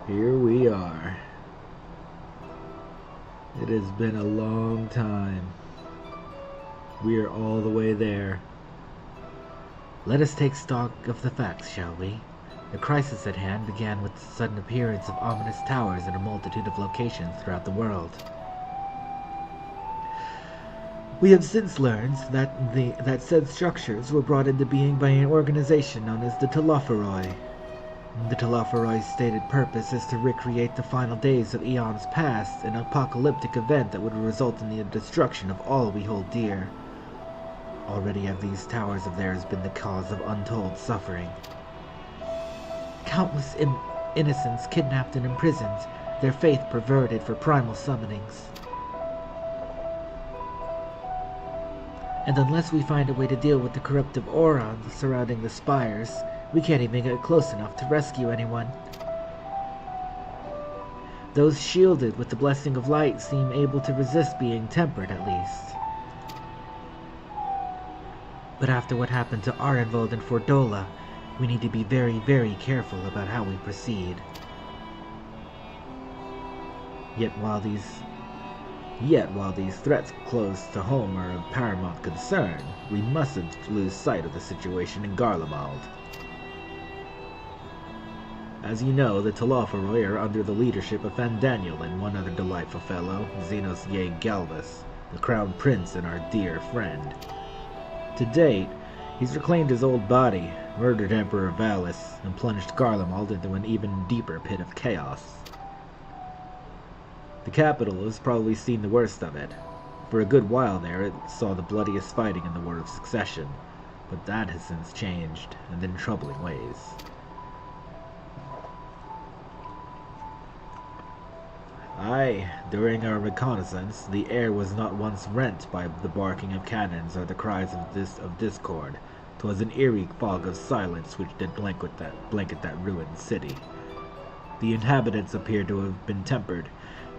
Here we are. It has been a long time. We are all the way there. Let us take stock of the facts, shall we? The crisis at hand began with the sudden appearance of ominous towers in a multitude of locations throughout the world. We have since learned that said structures were brought into being by an organization known as the Ffxiv. The Ffxiv's stated purpose is to recreate the final days of eons past, an apocalyptic event that would result in the destruction of all we hold dear. Already have these towers of theirs been the cause of untold suffering. Countless innocents kidnapped and imprisoned, their faith perverted for primal summonings. And unless we find a way to deal with the corruptive aura surrounding the spires, we can't even get close enough to rescue anyone. Those shielded with the blessing of light seem able to resist being tempered, at least. But after what happened to Arenvald and Fordola, we need to be very, very careful about how we proceed. Yet while these threats close to home are of paramount concern, we mustn't lose sight of the situation in Garlemald. As you know, the Ffxiv are under the leadership of Fandaniel and one other delightful fellow, Xenos Ye Galvus, the Crown Prince and our dear friend. To date, he's reclaimed his old body, murdered Emperor Valus, and plunged Garlemald into an even deeper pit of chaos. The capital has probably seen the worst of it. For a good while there, it saw the bloodiest fighting in the War of Succession, but that has since changed, and in troubling ways. Aye, during our reconnaissance, the air was not once rent by the barking of cannons or the cries of discord. 'Twas an eerie fog of silence which did blanket that ruined city. The inhabitants appeared to have been tempered,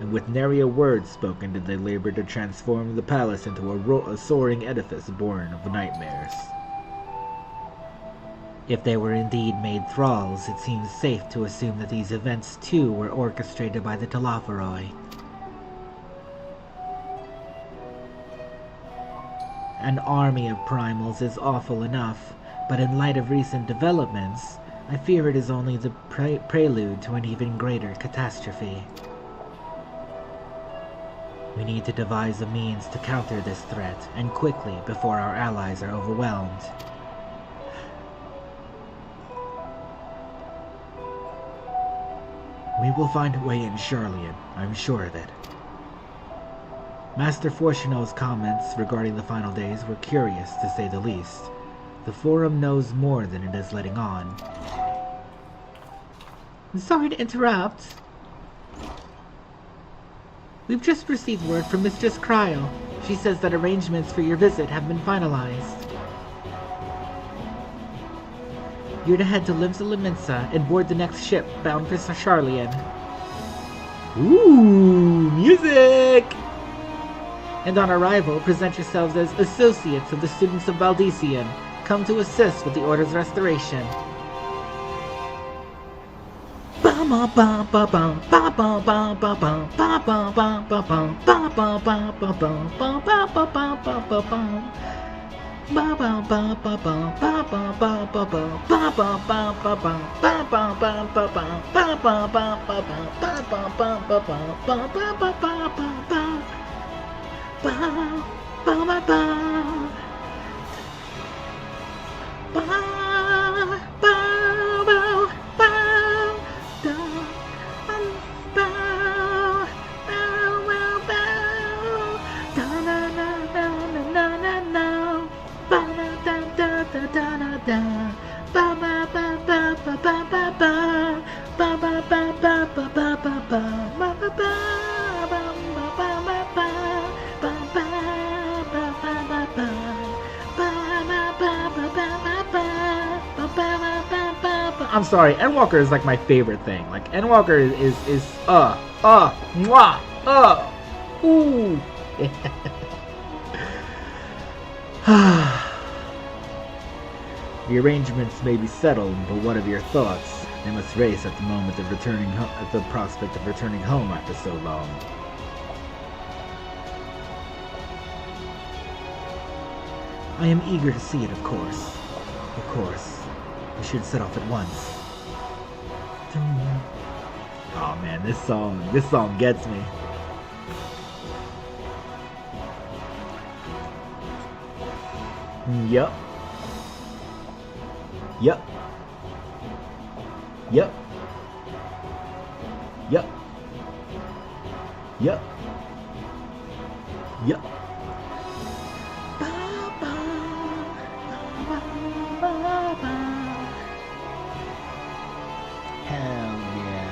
and with nary a word spoken did they labor to transform the palace into a soaring edifice born of nightmares. If they were indeed made thralls, it seems safe to assume that these events too were orchestrated by the Ffxiv. An army of primals is awful enough, but in light of recent developments, I fear it is only the prelude to an even greater catastrophe. We need to devise a means to counter this threat, and quickly, before our allies are overwhelmed. We will find a way in Charlian, I'm sure of it. Master Fortuno's comments regarding the final days were curious, to say the least. The Forum knows more than it is letting on. Sorry to interrupt. We've just received word from Mistress Cryo. She says that arrangements for your visit have been finalized. You're to head to Limsa and board the next ship bound for Charlian. Ooh, music! And on arrival, present yourselves as associates of the students of Valdesian, come to assist with the Order's restoration. I'm sorry, Endwalker is like my favorite thing. Like, Endwalker is mwah, ooh. The arrangements may be settled, but what of your thoughts? They must race at the moment of returning at the prospect of returning home after so long. I am eager to see it, of course. Of course. We should set off at once. Oh man, this song gets me. Yup. Yup. Yup. Yup. Yup. Yup. Hell yeah.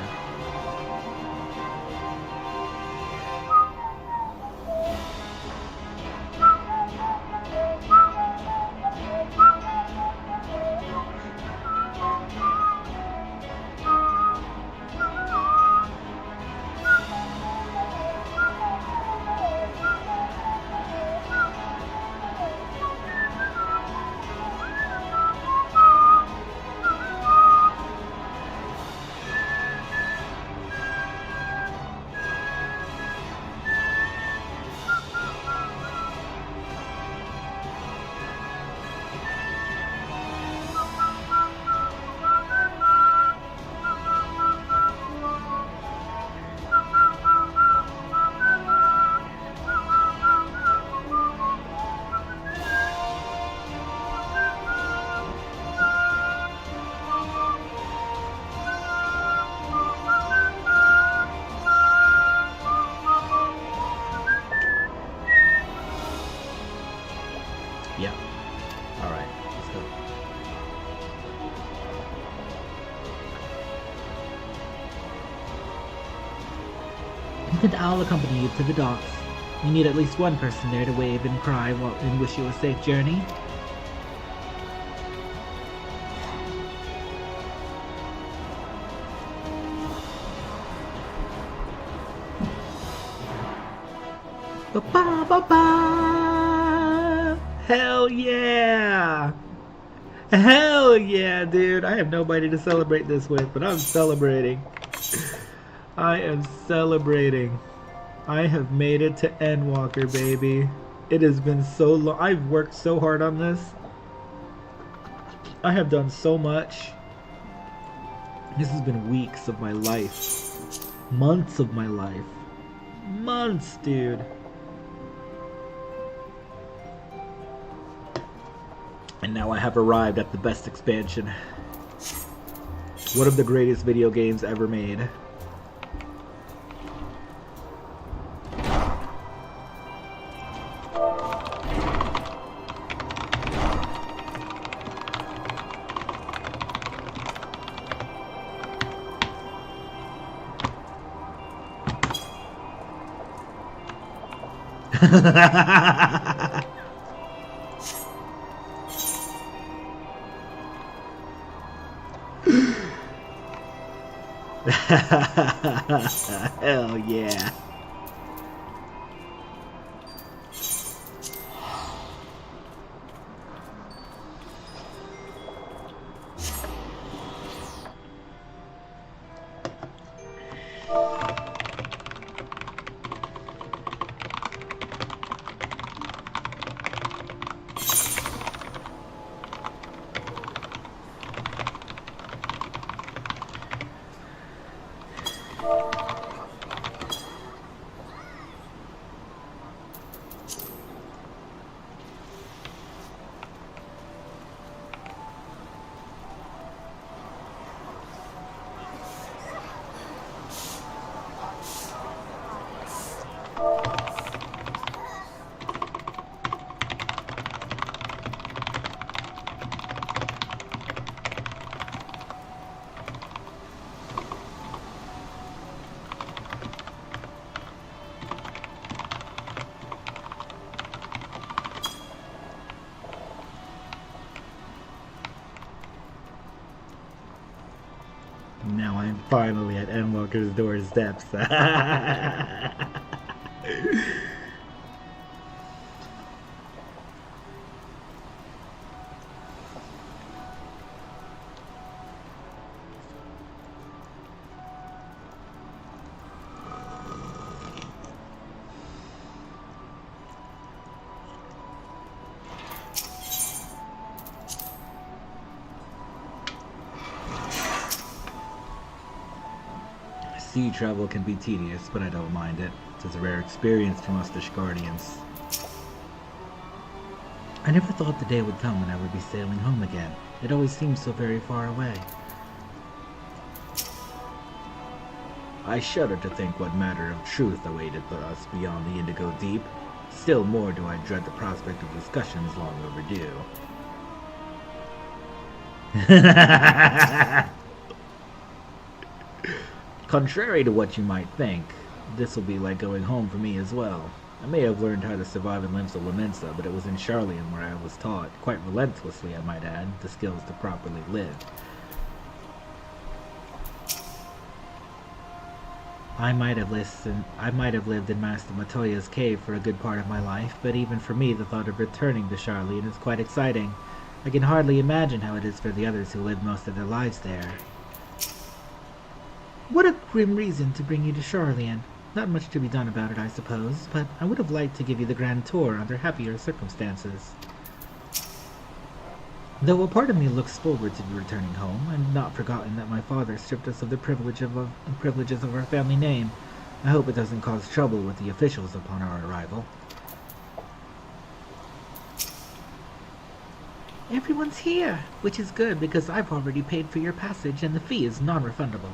Yeah. Alright, let's go. I'll accompany you to the docks. You need at least one person there to wave and cry and wish you a safe journey. Ba-ba-ba-ba! Hell yeah! Hell yeah, dude! I have nobody to celebrate this with, but I'm celebrating. I am celebrating. I have made it to Endwalker, baby. It has been so long. I've worked so hard on this. I have done so much. This has been weeks of my life. Months of my life. Months, dude. And now I have arrived at the best expansion. One of the greatest video games ever made. Hell yeah. Now I'm finally at Endwalker's doorsteps. Sea travel can be tedious, but I don't mind it. It's a rare experience for us Guardians. I never thought the day would come when I would be sailing home again. It always seemed so very far away. I shudder to think what matter of truth awaited us beyond the Indigo Deep. Still more do I dread the prospect of discussions long overdue. Contrary to what you might think, this will be like going home for me as well. I may have learned how to survive in Limsa Laminsa, but it was in Sharlayan where I was taught, quite relentlessly I might add, the skills to properly live. I might have lived in Master Matoya's cave for a good part of my life, but even for me the thought of returning to Sharlayan is quite exciting. I can hardly imagine how it is for the others who live most of their lives there. What a grim reason to bring you to Sharlayan. Not much to be done about it, I suppose, but I would have liked to give you the grand tour under happier circumstances. Though a part of me looks forward to returning home, and not forgotten that my father stripped us of the privileges of our family name. I hope it doesn't cause trouble with the officials upon our arrival. Everyone's here, which is good because I've already paid for your passage and the fee is non-refundable.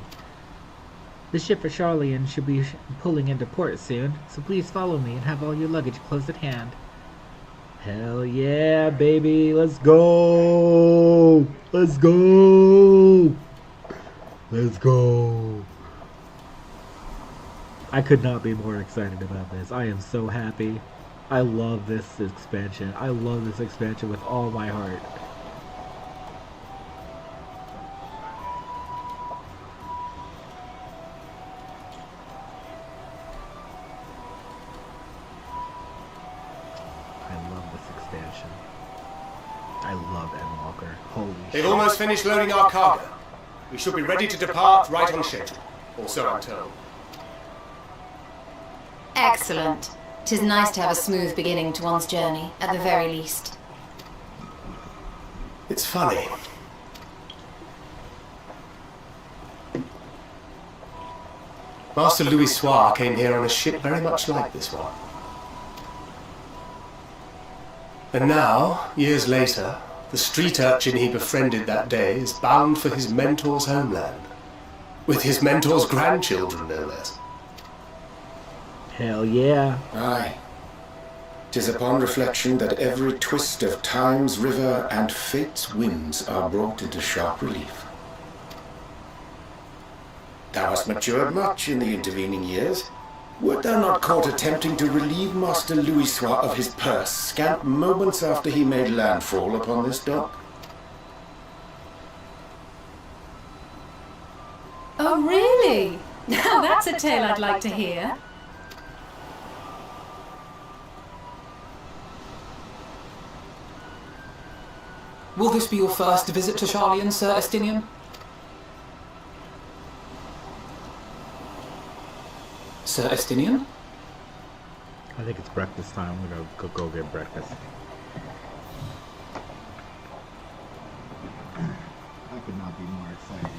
The ship for Sharlayan should be pulling into port soon, so please follow me and have all your luggage close at hand. Hell yeah, baby, let's go! Let's go! Let's go! I could not be more excited about this. I am so happy. I love this expansion. I love this expansion with all my heart. I love Endwalker. Holy shit. They've almost finished loading our cargo. We should be ready to depart right on schedule. Or so I'm told. Excellent. 'Tis nice to have a smooth beginning to one's journey, at the very least. It's funny. Master Ffxiv came here on a ship very much like this one. And now, years later, the street urchin he befriended that day is bound for his mentor's homeland. With his mentor's grandchildren, no less. Hell yeah. Aye. 'Tis upon reflection that every twist of time's river and fate's winds are brought into sharp relief. Thou hast matured much in the intervening years. Wert thou not caught attempting to relieve Master Ffxiv of his purse scant moments after he made landfall upon this dock? Oh, really? Now that's a tale I'd like to hear. Will this be your first visit to Sharlayan, Sir Estinian? Sir Estinian? I think it's breakfast time. We're gonna go get breakfast. I could not be more excited.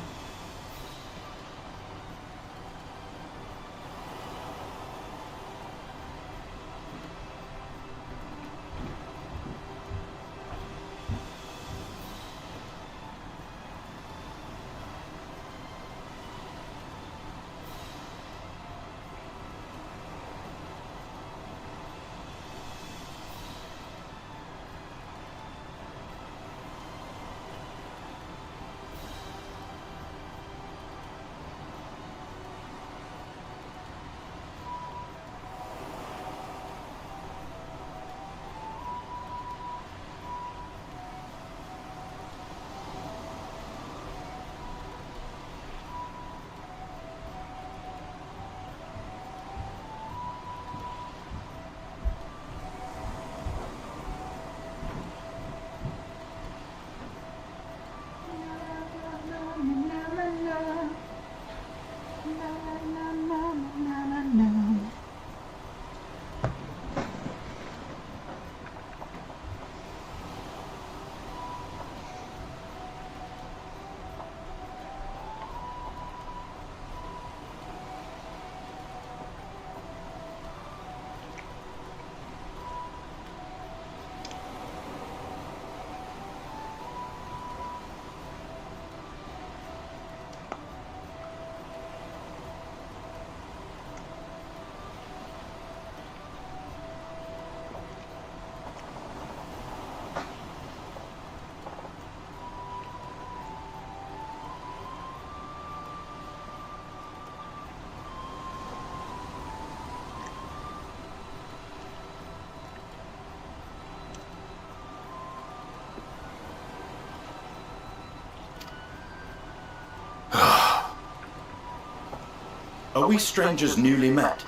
Are we strangers newly met?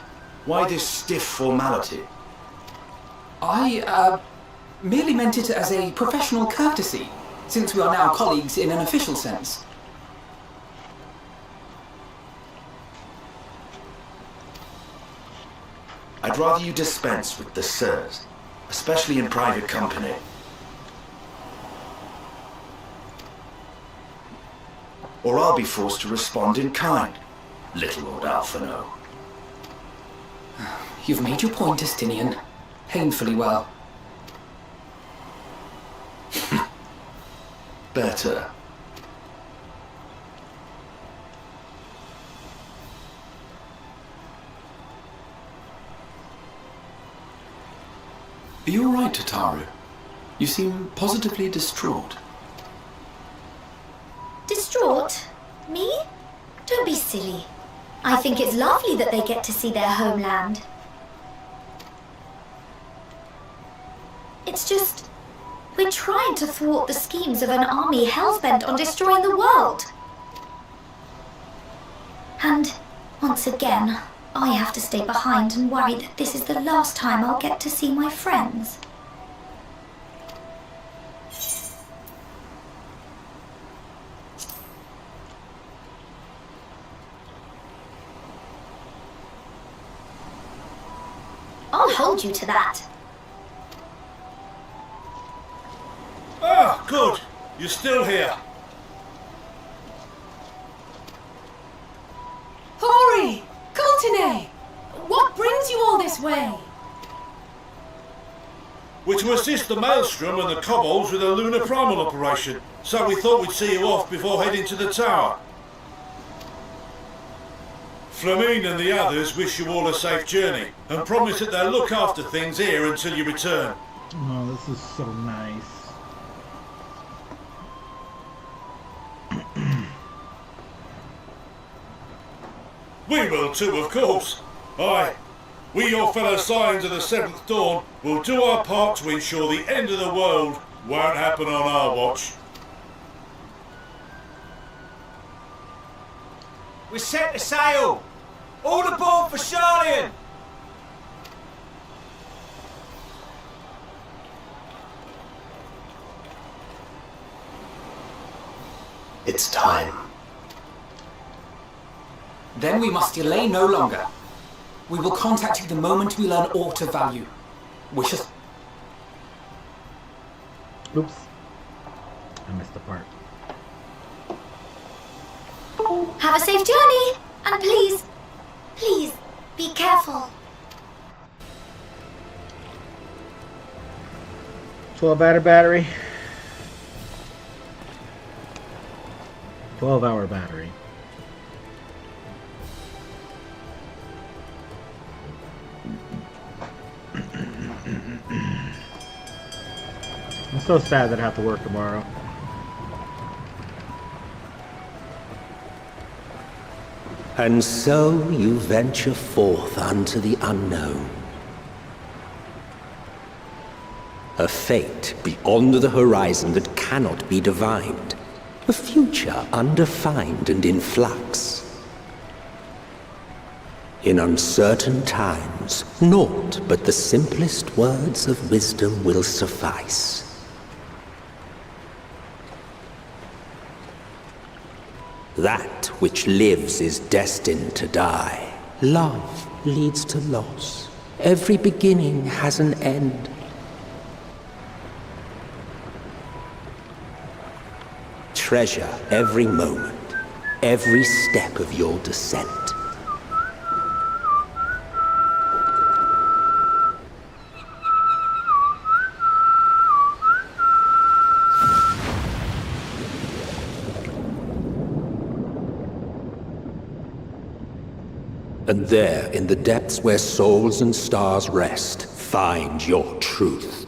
Why this stiff formality? I, merely meant it as a professional courtesy, since we are now colleagues in an official sense. I'd rather you dispense with the sirs, especially in private company. Or I'll be forced to respond in kind, little Lord Alphino. You've made your point, Justinian. Painfully well. Better. Are you all right, Tataru? You seem positively distraught. Distraught? Me? Don't be silly. I think it's lovely that they get to see their homeland. It's just, we're trying to thwart the schemes of an army hell-bent on destroying the world. And, once again, I have to stay behind and worry that this is the last time I'll get to see my friends. I'll hold you to that. Ah, good. You're still here. Hori! Cultine! What brings you all this way? We're to assist the Maelstrom and the Kobolds with a lunar primal operation, so we thought we'd see you off before heading to the tower. Flamine and the others wish you all a safe journey, and promise that they'll look after things here until you return. Oh, this is so nice. We will too, of course. Aye. We, your fellow Scions of the Seventh Dawn, will do our part to ensure the end of the world won't happen on our watch. We're set to sail! All aboard for Charlian! It's time. Then we must delay no longer. We will contact you the moment we learn aught of value. Wish us... Oops. I missed the part. Have a safe journey! And please, please, be careful. 12-hour battery. 12-hour battery. I'm so sad that I have to work tomorrow. And so you venture forth unto the unknown. A fate beyond the horizon that cannot be divined. A future undefined and in flux. In uncertain times, naught but the simplest words of wisdom will suffice. That which lives is destined to die. Love leads to loss. Every beginning has an end. Treasure every moment, every step of your descent. And there, in the depths where souls and stars rest, find your truth.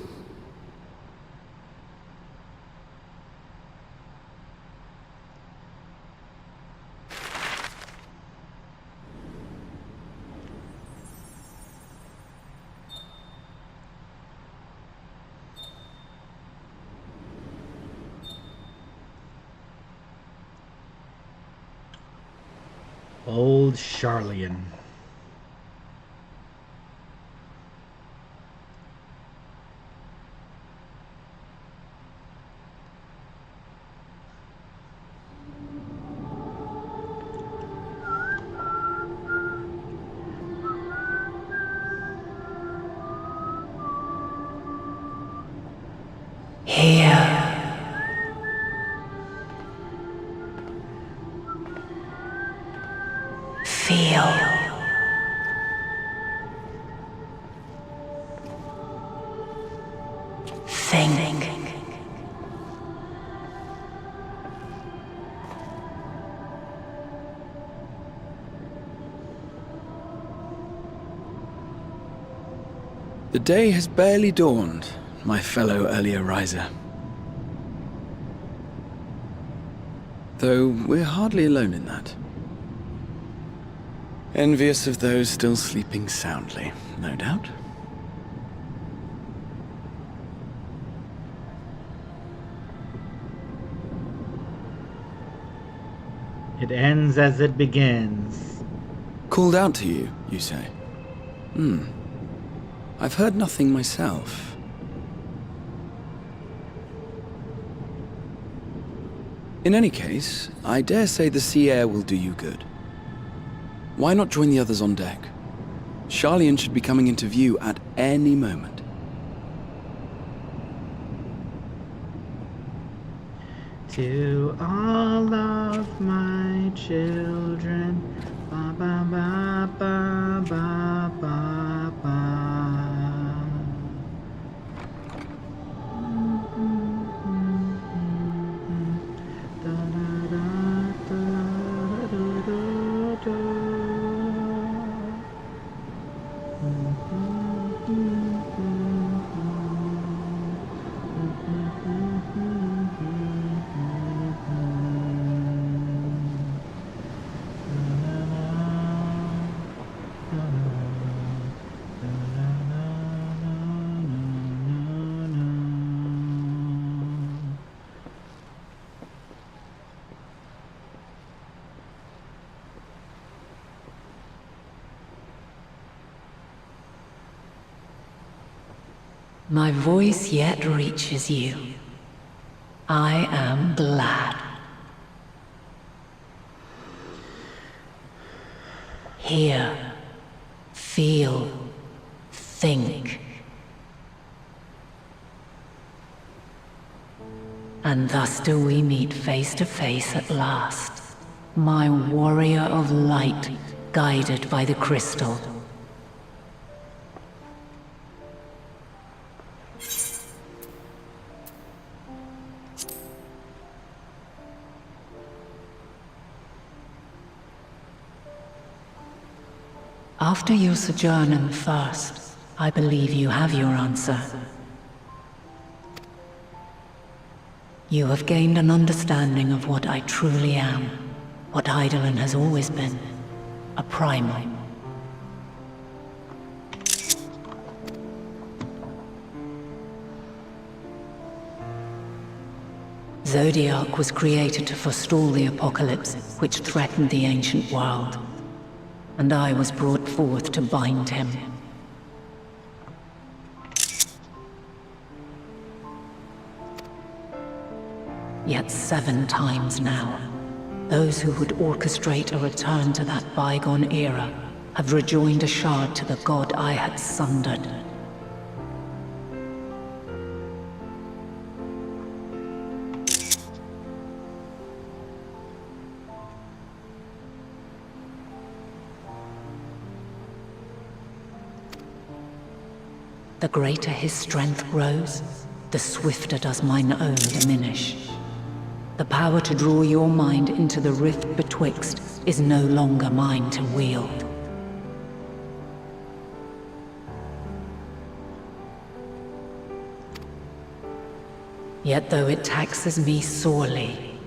Old Charlian. Here. Feel. Think. The day has barely dawned, my fellow earlier riser. Though we're hardly alone in that. Envious of those still sleeping soundly, no doubt. It ends as it begins. Called out to you, you say? I've heard nothing myself. In any case, I dare say the sea air will do you good. Why not join the others on deck? Charlian should be coming into view at any moment. To all of my children, ba ba ba ba ba ba ba. My voice yet reaches you. I am glad. Hear, feel, think. And thus do we meet face to face at last, my warrior of light, guided by the crystal. After your sojourn in the First, I believe you have your answer. You have gained an understanding of what I truly am, what Eidolon has always been, a primal. Zodiac was created to forestall the apocalypse which threatened the ancient world. And I was brought forth to bind him. Yet 7 times now, those who would orchestrate a return to that bygone era have rejoined a shard to the god I had sundered. The greater his strength grows, the swifter does mine own diminish. The power to draw your mind into the rift betwixt is no longer mine to wield. Yet though it taxes me sorely,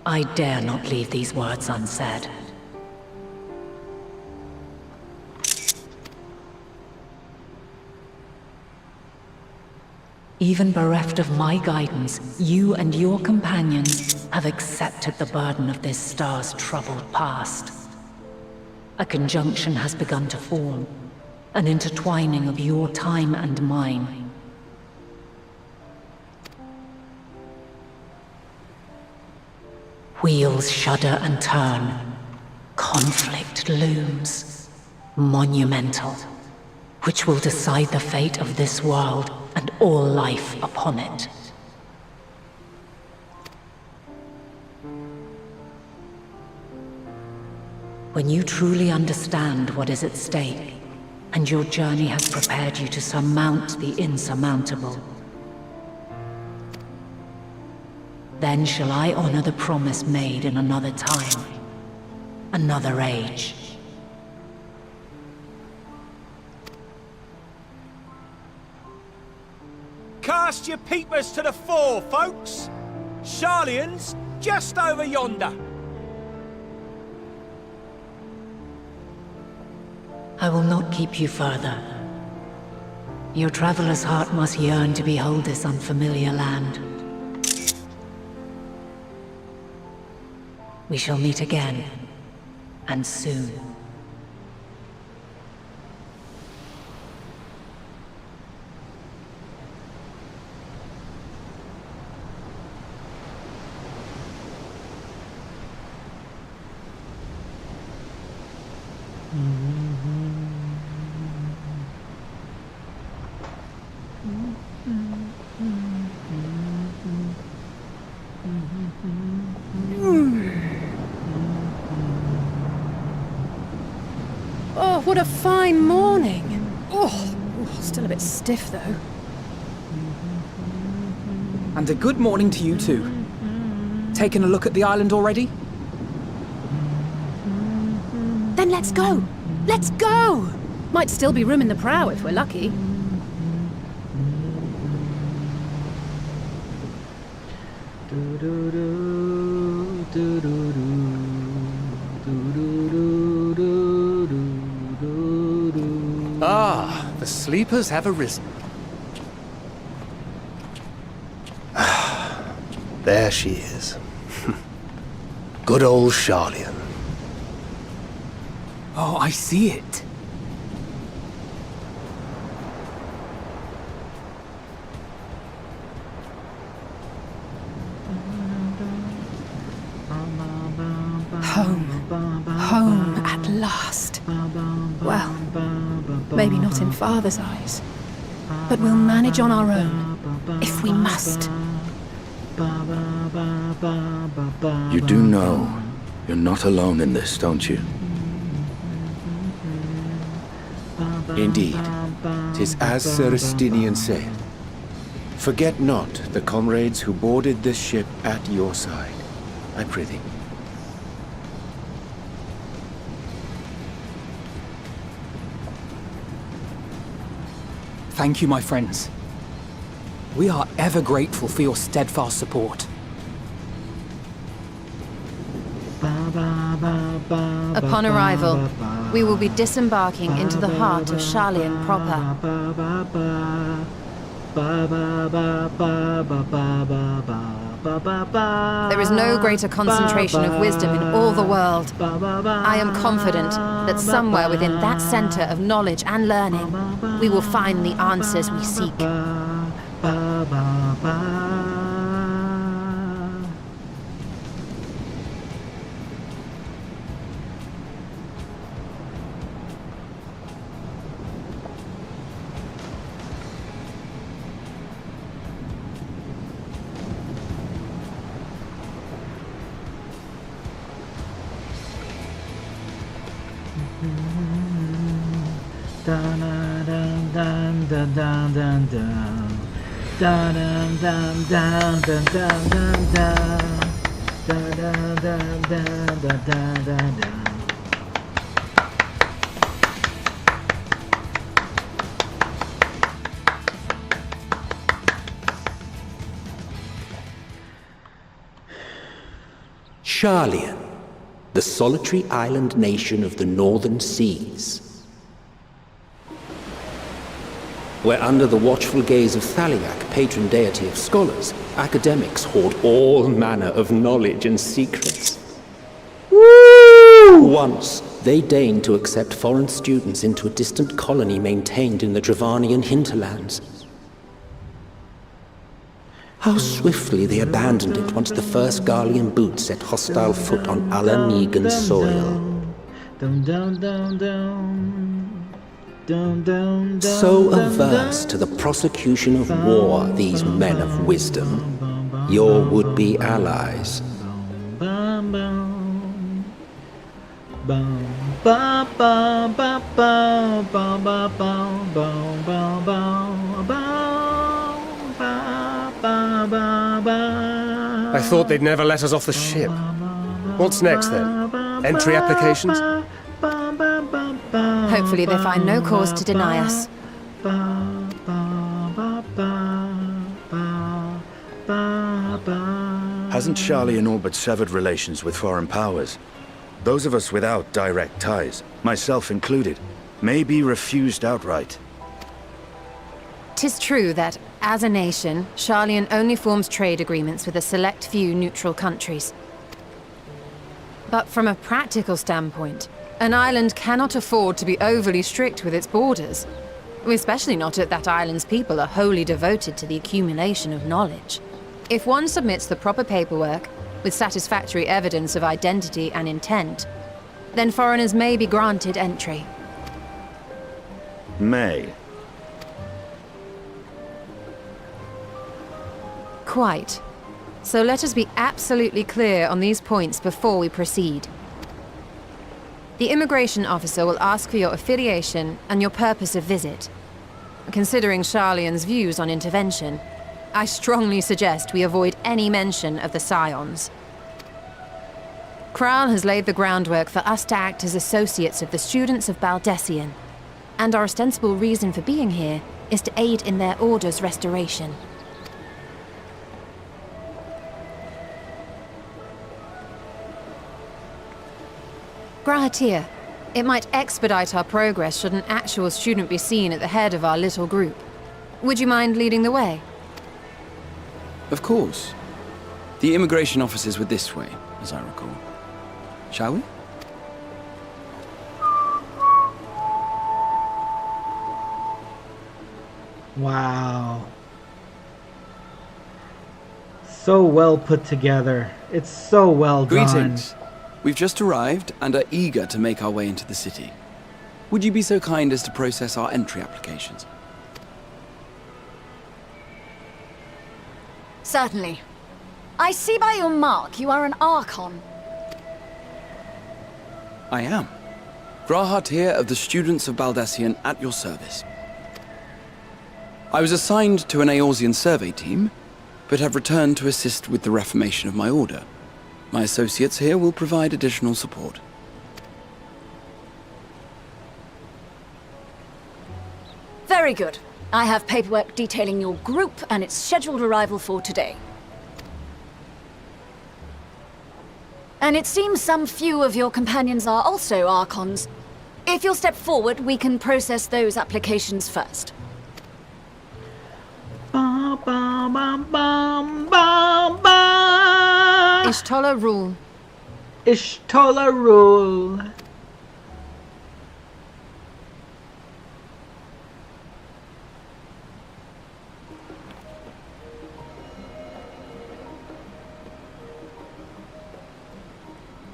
I dare not leave these words unsaid. Even bereft of my guidance, you and your companions have accepted the burden of this star's troubled past. A conjunction has begun to form, an intertwining of your time and mine. Wheels shudder and turn. Conflict looms. Monumental. Which will decide the fate of this world and all life upon it. When you truly understand what is at stake, and your journey has prepared you to surmount the insurmountable, then shall I honor the promise made in another time, another age. Cast your peepers to the fore, folks. Sharlayan's just over yonder. I will not keep you further. Your traveler's heart must yearn to behold this unfamiliar land. We shall meet again, and soon. Oh, what a fine morning. Oh, still a bit stiff though. And a good morning to you too. Taking a look at the island already? Then let's go! Let's go! Might still be room in the prow if we're lucky. Ah, the sleepers have arisen. There she is. Good old Sharlayan. Oh, I see it. Home. Home at last. Well, maybe not in Father's eyes. But we'll manage on our own, if we must. You do know you're not alone in this, don't you? Indeed, 'tis as Sir Estinian said. Forget not the comrades who boarded this ship at your side, I prithee. Thank you, my friends. We are ever grateful for your steadfast support. Upon arrival, we will be disembarking into the heart of Sharlayan proper. There is no greater concentration of wisdom in all the world. I am confident that somewhere within that center of knowledge and learning, we will find the answers we seek. Sharlayan, the solitary island nation of the northern seas. Where under the watchful gaze of Thaliak, patron deity of scholars, academics hoard all manner of knowledge and secrets. Woo! Once, they deign to accept foreign students into a distant colony maintained in the Dravanian hinterlands. How swiftly they abandoned it once the first Garlean boot set hostile foot on Alanegan soil. So averse to the prosecution of war, these men of wisdom, your would-be allies. I thought they'd never let us off the ship. What's next then? Entry applications? Hopefully they find no cause to deny us. Hasn't Sharlian all but severed relations with foreign powers? Those of us without direct ties, myself included, may be refused outright. 'Tis true that, as a nation, Sharlian only forms trade agreements with a select few neutral countries. But from a practical standpoint, an island cannot afford to be overly strict with its borders, especially not if that island's people are wholly devoted to the accumulation of knowledge. If one submits the proper paperwork, with satisfactory evidence of identity and intent, then foreigners may be granted entry. May. Quite. So let us be absolutely clear on these points before we proceed. The immigration officer will ask for your affiliation and your purpose of visit. Considering Sharlian's views on intervention, I strongly suggest we avoid any mention of the Scions. Kral has laid the groundwork for us to act as associates of the students of Baldessian, and our ostensible reason for being here is to aid in their order's restoration. Grahatir, it might expedite our progress should an actual student be seen at the head of our little group. Would you mind leading the way? Of course. The immigration officers were this way, as I recall. Shall we? Wow. So well put together. It's so well done. Greetings. We've just arrived and are eager to make our way into the city. Would you be so kind as to process our entry applications? Certainly. I see by your mark you are an Archon. I am. Grahatir of the Students of Baldessian at your service. I was assigned to an Eorzean survey team, but have returned to assist with the reformation of my order. My associates here will provide additional support. Very good. I have paperwork detailing your group and its scheduled arrival for today. And it seems some few of your companions are also Archons. If you'll step forward, we can process those applications first. Ishtola rule. Ishtola rule.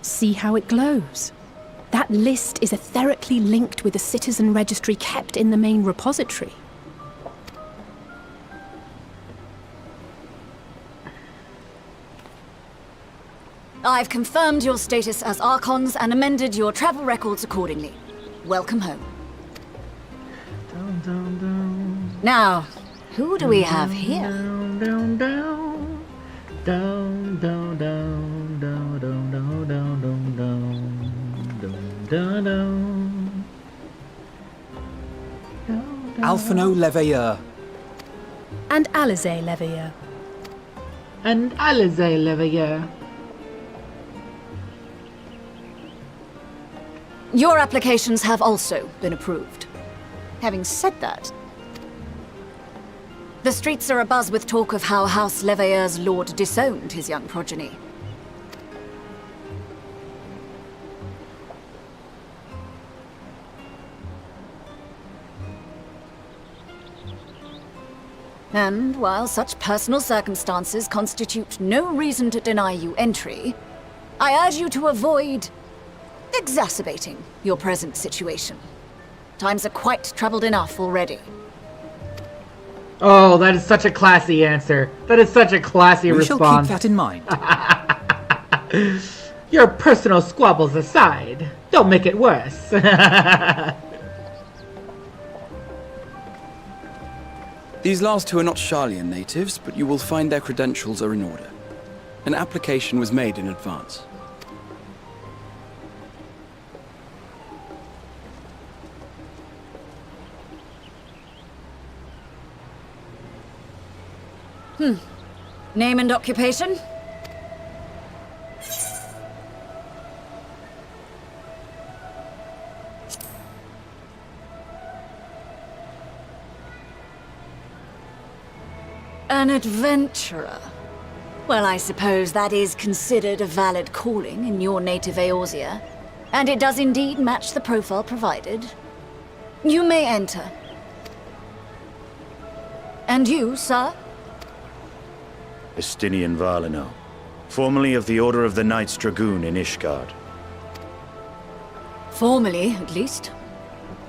See how it glows? That list is etherically linked with the citizen registry kept in the main repository. I've confirmed your status as Archons and amended your travel records accordingly. Welcome home. Now, who do we have here? Alphino Leveilleur. And Alize Leveilleur. And Alize Leveilleur. Your applications have also been approved. Having said that, the streets are abuzz with talk of how House Leveilleur's lord disowned his young progeny. And while such personal circumstances constitute no reason to deny you entry, I urge you to avoid exacerbating your present situation. Times are quite troubled enough already. Oh, that is such a classy answer. That is such a classy response. We shall keep that in mind. Your personal squabbles aside, don't make it worse. These last two are not Sharlian natives, but you will find their credentials are in order. An application was made in advance. Name and occupation? An adventurer. Well, I suppose that is considered a valid calling in your native Eorzea, and it does indeed match the profile provided. You may enter. And you, sir? Estinian Valino, formerly of the Order of the Knights Dragoon in Ishgard. Formally, at least.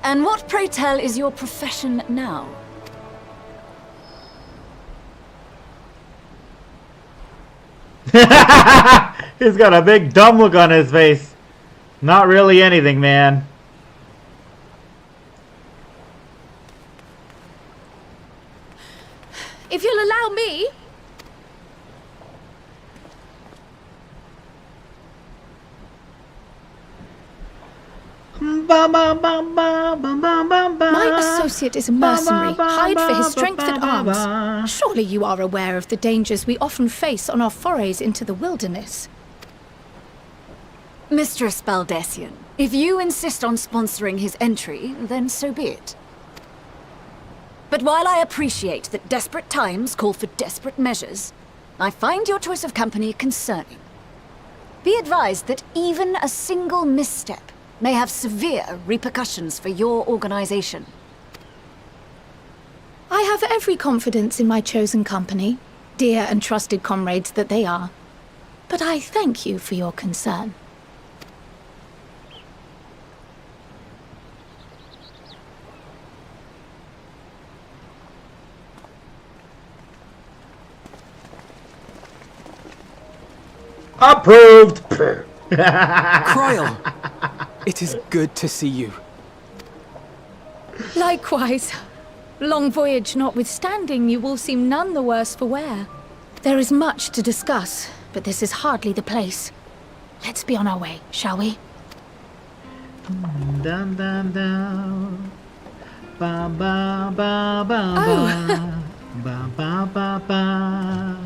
And what, pray tell, is your profession now? He's got a big dumb look on his face. Not really anything, man. If you'll allow me... My associate is a mercenary, hired for his strength at arms. Surely you are aware of the dangers we often face on our forays into the wilderness. Mistress Baldessian, if you insist on sponsoring his entry, then so be it. But while I appreciate that desperate times call for desperate measures, I find your choice of company concerning. Be advised that even a single misstep may have severe repercussions for your organization. I have every confidence in my chosen company, dear and trusted comrades that they are. But I thank you for your concern. Approved! Kryl! It is good to see you. Likewise. Long voyage notwithstanding, you will seem none the worse for wear. There is much to discuss, but this is hardly the place. Let's be on our way, shall we? Dun, dun, dun. Ba, ba, ba, ba, Oh. ba, ba, ba, ba.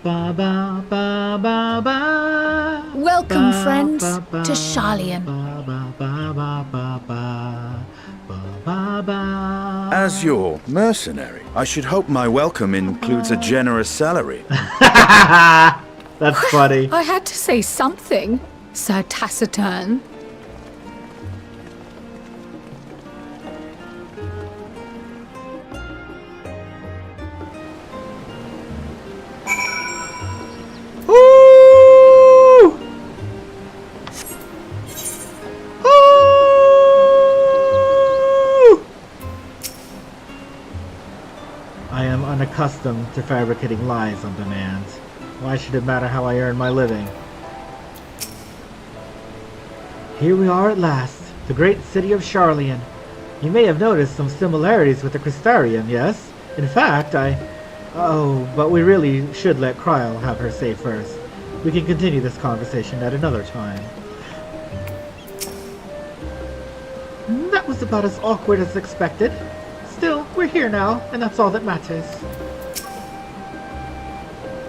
Ba, ba, ba, ba, ba. Welcome, Ba, friends, ba, ba, to Sharlian. ba, ba, ba, ba, ba, ba. Ba, ba, ba. As your mercenary, I should hope my welcome includes a generous salary. That's funny. I had to say something, Sir Taciturn. I am unaccustomed to fabricating lies on demand. Why should it matter how I earn my living? Here we are at last, the great city of Sharlian. You may have noticed some similarities with the Crystarium, yes? In fact, Oh, but we really should let Kryl have her say first. We can continue this conversation at another time. That was about as awkward as expected. Still, we're here now, and that's all that matters.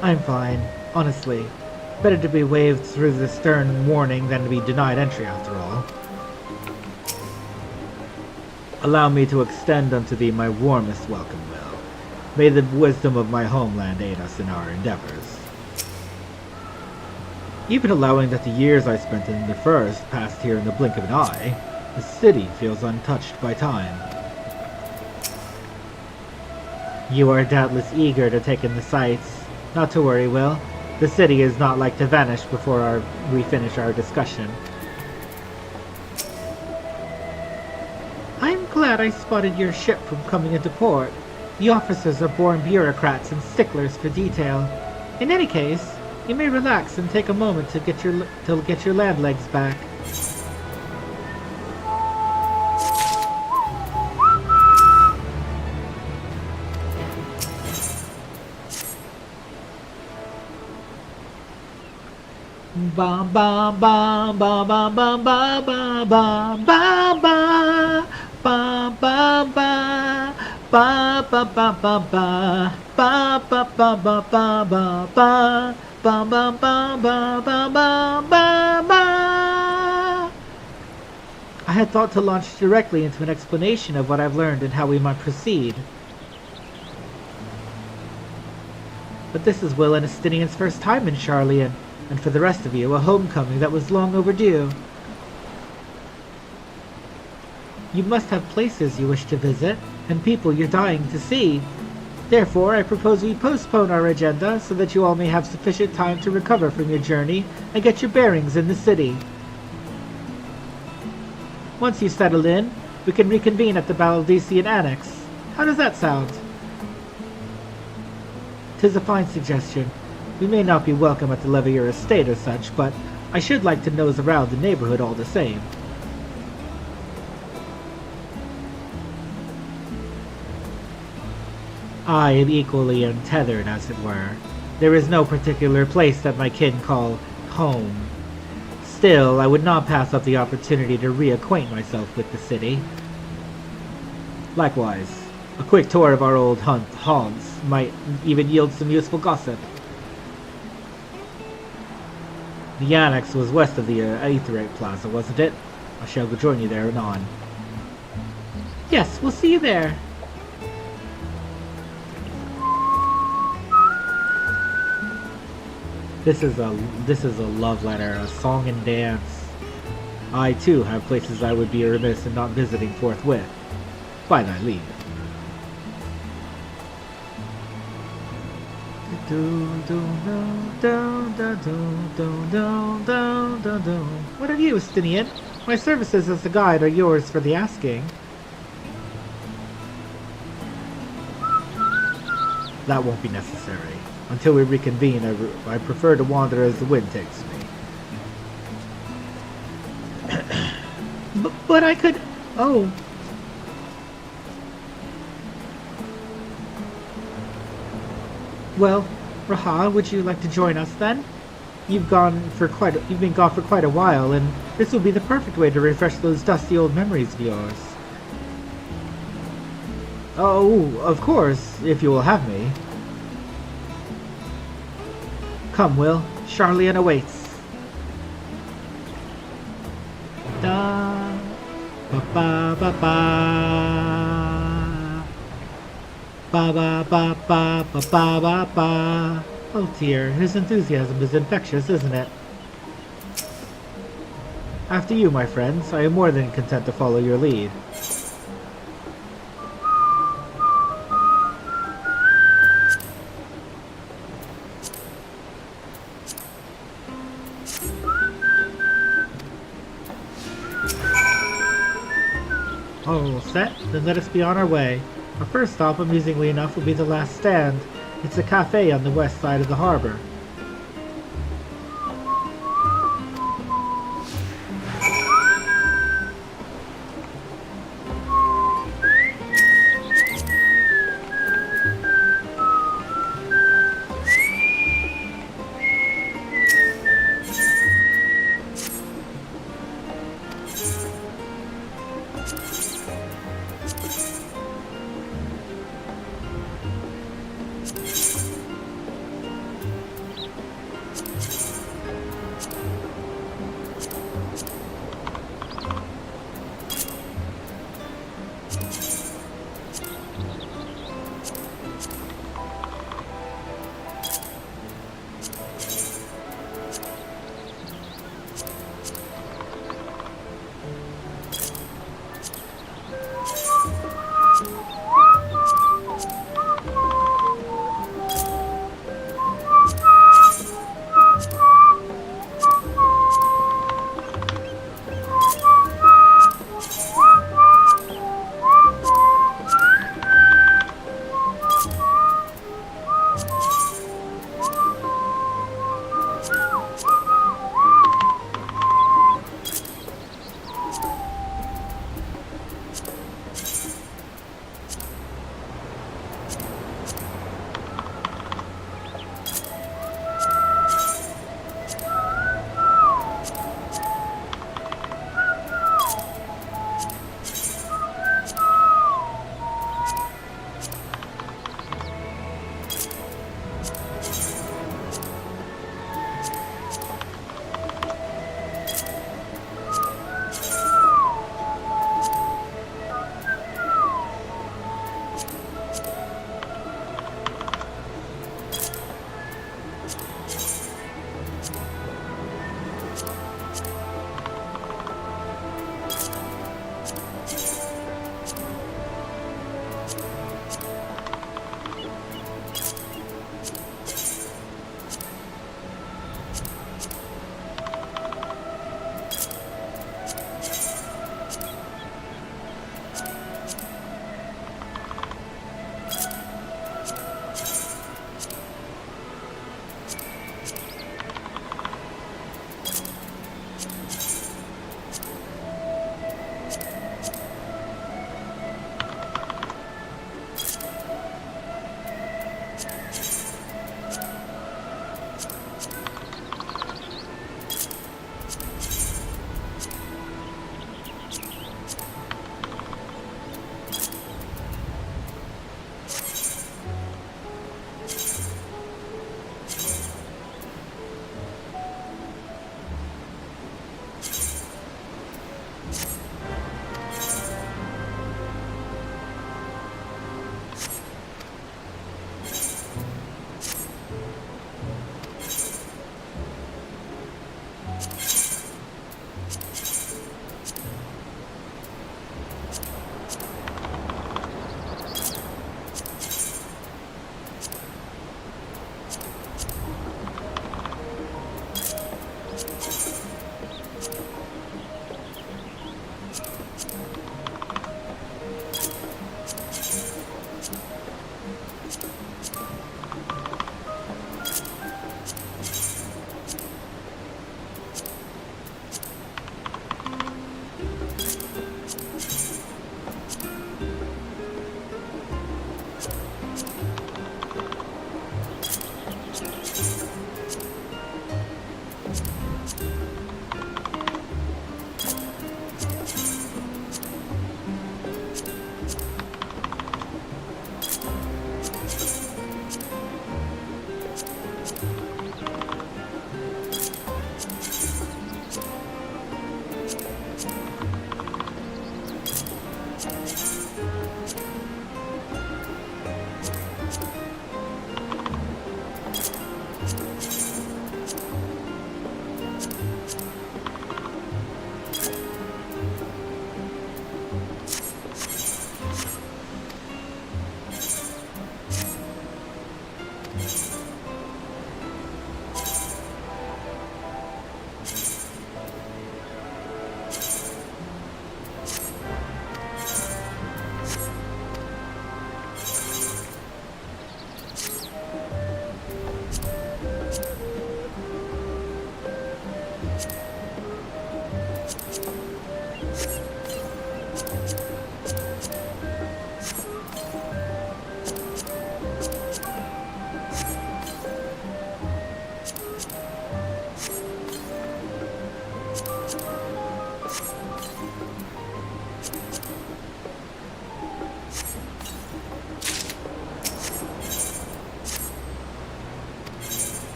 I'm fine, honestly. Better to be waved through the stern warning than to be denied entry, after all. Allow me to extend unto thee my warmest welcome, Will. May the wisdom of my homeland aid us in our endeavors. Even allowing that the years I spent in the first passed here in the blink of an eye, the city feels untouched by time. You are doubtless eager to take in the sights. Not to worry, Will. The city is not like to vanish before we finish our discussion. I'm glad I spotted your ship from coming into port. The officers are born bureaucrats and sticklers for detail. In any case, you may relax and take a moment to get your land legs back. Bum bum bum bum bum bum bum bum bum bum bum bum bum bum ba ba ba ba ba ba ba ba ba ba ba ba ba ba ba ba ba ba ba. I had thought to launch directly into an explanation of what I've learned and how we might proceed. But this is Will and Estinian's first time in Sharlayan, and for the rest of you, a homecoming that was long overdue. You must have places you wish to visit, and people you're dying to see. Therefore, I propose we postpone our agenda so that you all may have sufficient time to recover from your journey and get your bearings in the city. Once you've settled in, we can reconvene at the Baldesian Annex. How does that sound? 'Tis a fine suggestion. We may not be welcome at the Levier estate as such, but I should like to nose around the neighborhood all the same. I am equally untethered, as it were. There is no particular place that my kin call home. Still, I would not pass up the opportunity to reacquaint myself with the city. Likewise, a quick tour of our old haunts might even yield some useful gossip. The annex was west of the Aetherite Plaza, wasn't it? I shall go join you there anon. Yes, we'll see you there. This is a love letter, a song and dance. I too have places I would be remiss in not visiting forthwith. By thy leave. What of you, Estinian? My services as a guide are yours for the asking. That won't be necessary. Until we reconvene, I prefer to wander as the wind takes me. But I could... Oh. Well, Raha, would you like to join us then? You've been gone for quite a while, and this will be the perfect way to refresh those dusty old memories of yours. Oh, of course, if you will have me. Come, Will. Sharlayan awaits. Da ba ba ba ba ba ba ba ba ba ba ba ba. Oh dear, his enthusiasm is infectious, isn't it? After you, my friends. I am more than content to follow your lead. All set? Then let us be on our way. Our first stop, amusingly enough, will be the last stand. It's a cafe on the west side of the harbor.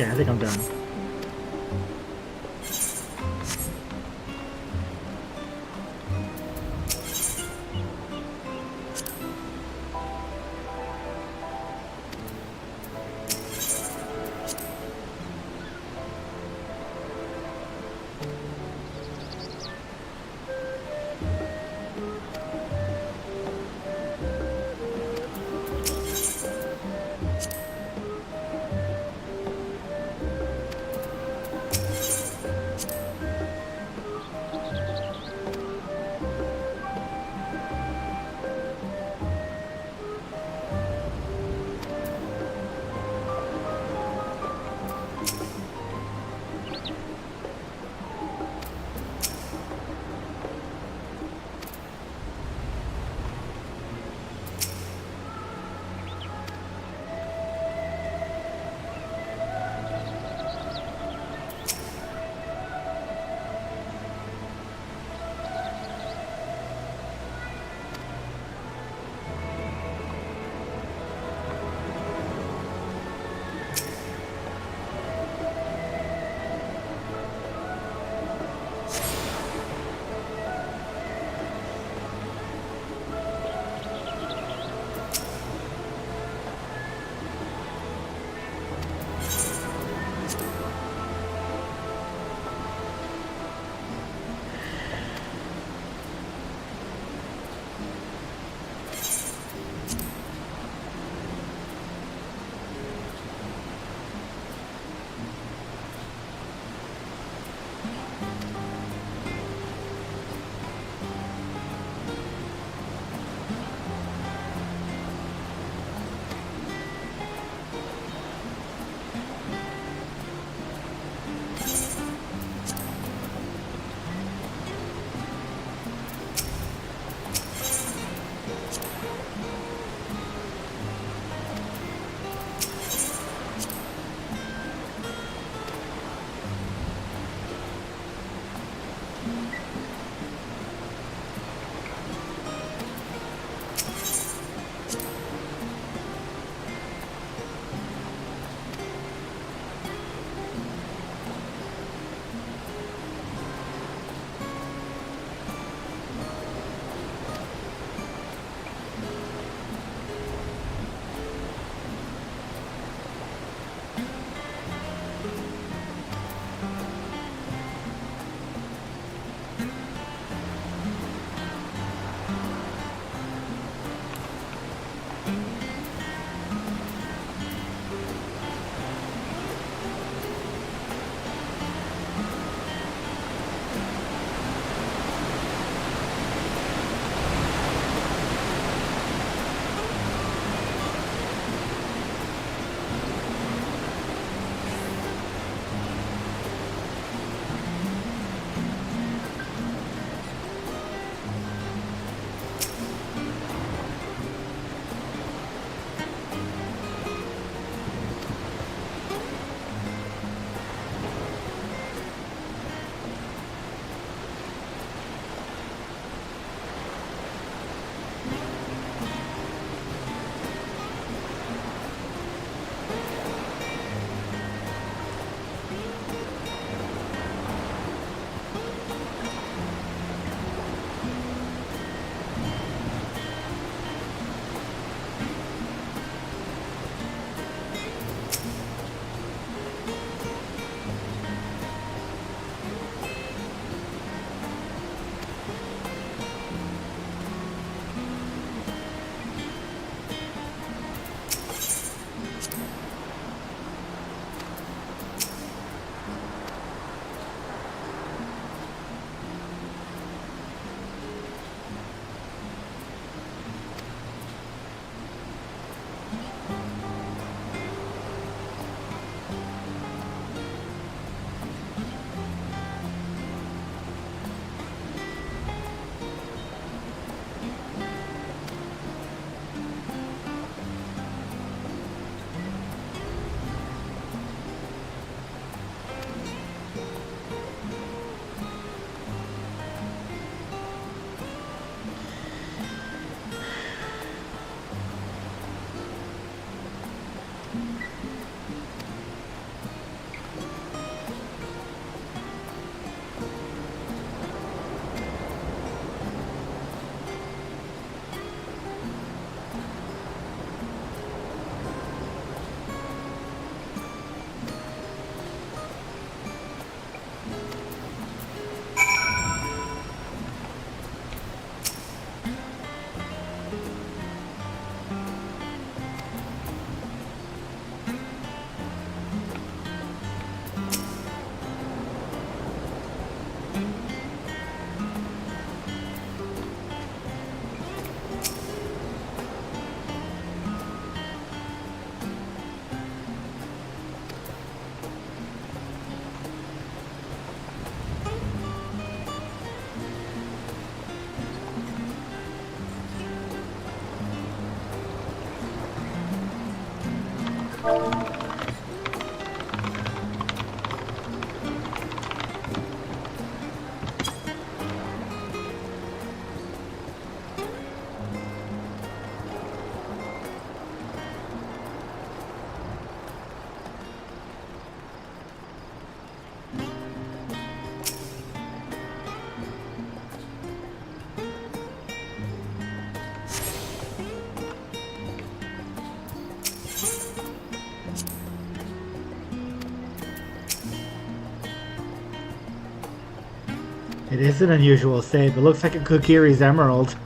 Okay, I think I'm done. It is an unusual save. It looks like a Kokiri's emerald.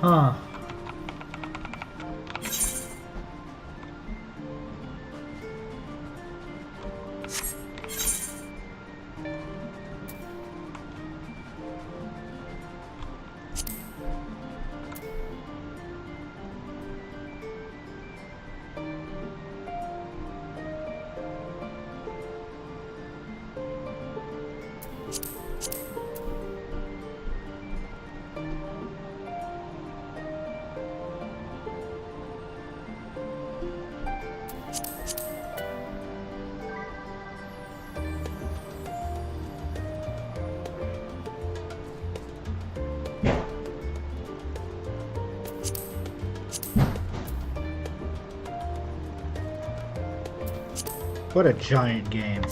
Huh. What a giant game.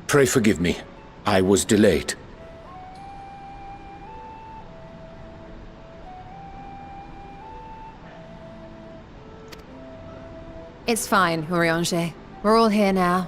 Pray forgive me. I was delayed. It's fine, Urianger. We're all here now.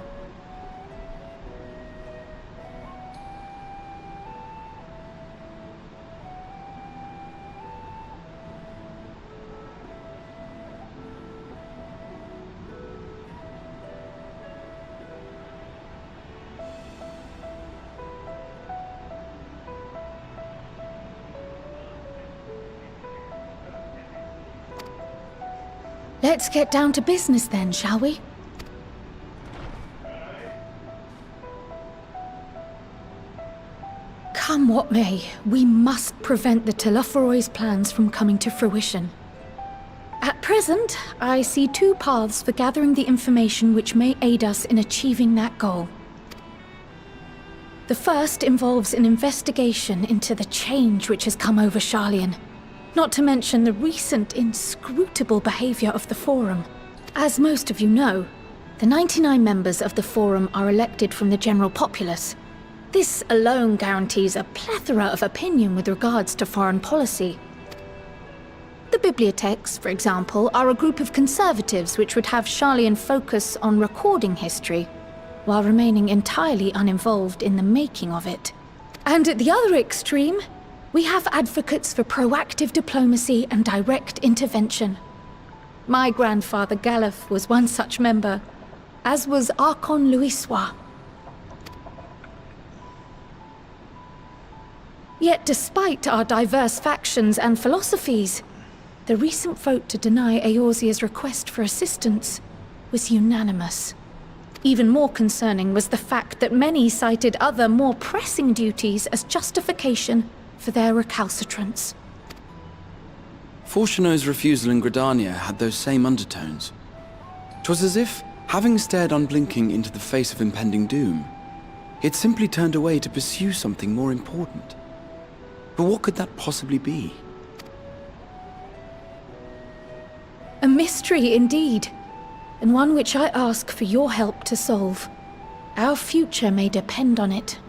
Let's get down to business then, shall we? Come what may, we must prevent the Telophoroid's plans from coming to fruition. At present, I see two paths for gathering the information which may aid us in achieving that goal. The first involves an investigation into the change which has come over Sharlayan. Not to mention the recent inscrutable behavior of the Forum. As most of you know, the 99 members of the Forum are elected from the general populace. This alone guarantees a plethora of opinion with regards to foreign policy. The bibliotheques, for example, are a group of conservatives which would have Sharlayan focus on recording history, while remaining entirely uninvolved in the making of it. And at the other extreme, we have advocates for proactive diplomacy and direct intervention. My grandfather Galef was one such member, as was Archon Louisois. Yet despite our diverse factions and philosophies, the recent vote to deny Eorzea's request for assistance was unanimous. Even more concerning was the fact that many cited other, more pressing duties as justification for their recalcitrance. Fortuno's refusal in Gridania had those same undertones. 'Twas as if, having stared unblinking into the face of impending doom, he had simply turned away to pursue something more important. But what could that possibly be? A mystery indeed, and one which I ask for your help to solve. Our future may depend on it.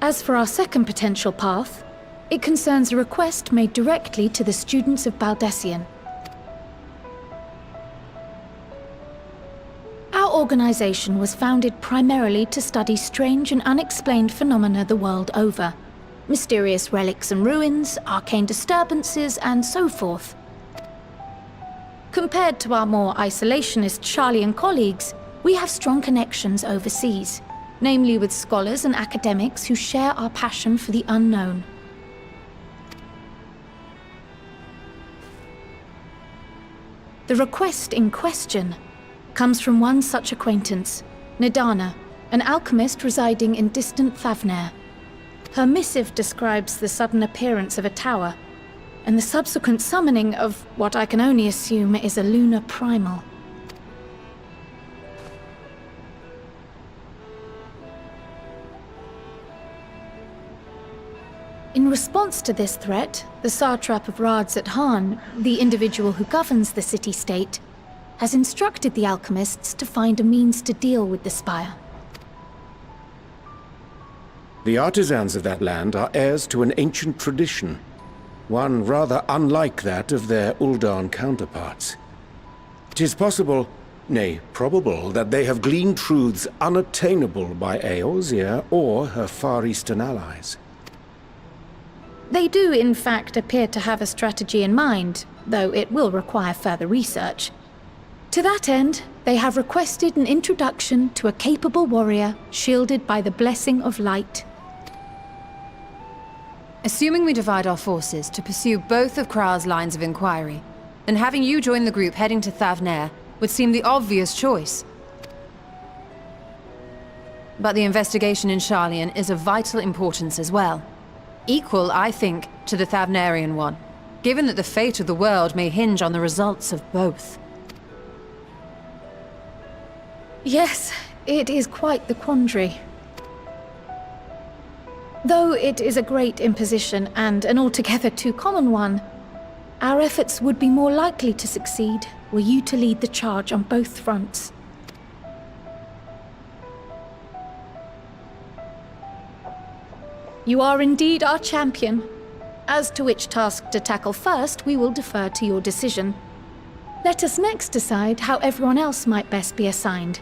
As for our second potential path, it concerns a request made directly to the students of Baldessian. Our organization was founded primarily to study strange and unexplained phenomena the world over. Mysterious relics and ruins, arcane disturbances, and so forth. Compared to our more isolationist Sharlayan colleagues, we have strong connections overseas, namely with scholars and academics who share our passion for the unknown. The request in question comes from one such acquaintance, Nadana, an alchemist residing in distant Favner. Her missive describes the sudden appearance of a tower, and the subsequent summoning of what I can only assume is a lunar primal. In response to this threat, the satrap of Radzat-Han, the individual who governs the city-state, has instructed the alchemists to find a means to deal with the spire. The artisans of that land are heirs to an ancient tradition, one rather unlike that of their Uldan counterparts. It is possible, nay, probable, that they have gleaned truths unattainable by Eorzea or her Far Eastern allies. They do, in fact, appear to have a strategy in mind, though it will require further research. To that end, they have requested an introduction to a capable warrior shielded by the blessing of light. Assuming we divide our forces to pursue both of Kral's lines of inquiry, then having you join the group heading to Thavner would seem the obvious choice. But the investigation in Sharlayan is of vital importance as well. Equal, I think, to the Thavnerian one, given that the fate of the world may hinge on the results of both. Yes, it is quite the quandary. Though it is a great imposition and an altogether too common one, our efforts would be more likely to succeed were you to lead the charge on both fronts. You are indeed our champion. As to which task to tackle first, we will defer to your decision. Let us next decide how everyone else might best be assigned.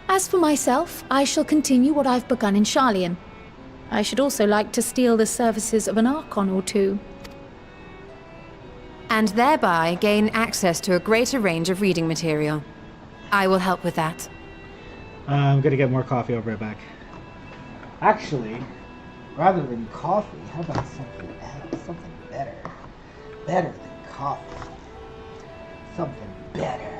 As for myself, I shall continue what I've begun in Sharlayan. I should also like to steal the services of an Archon or two. And thereby gain access to a greater range of reading material. I will help with that. I'm gonna get more coffee. I'll be right back. Actually, rather than coffee, how about something else? Something better. Better than coffee. Something better.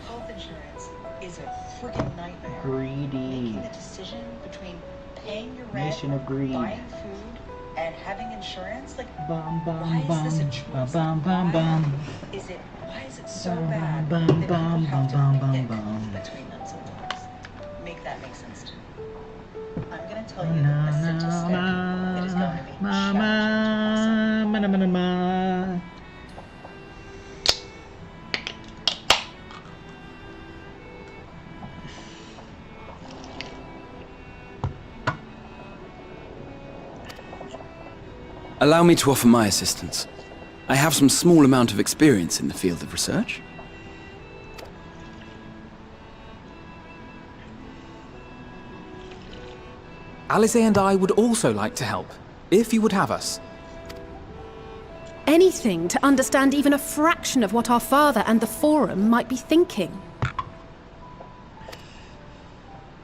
Health insurance is a freaking nightmare. Greedy. Making the decision between paying your rent, Nation of greed. buying food, and having insurance, like, Why is this a choice? Why is it so bad that people have to pick between them sometimes? Make that make sense to me. I'm gonna tell you a sentence that is going to be Stamina. Allow me to offer my assistance. I have some small amount of experience in the field of research. Alize and I would also like to help, if you would have us. Anything to understand even a fraction of what our father and the Forum might be thinking.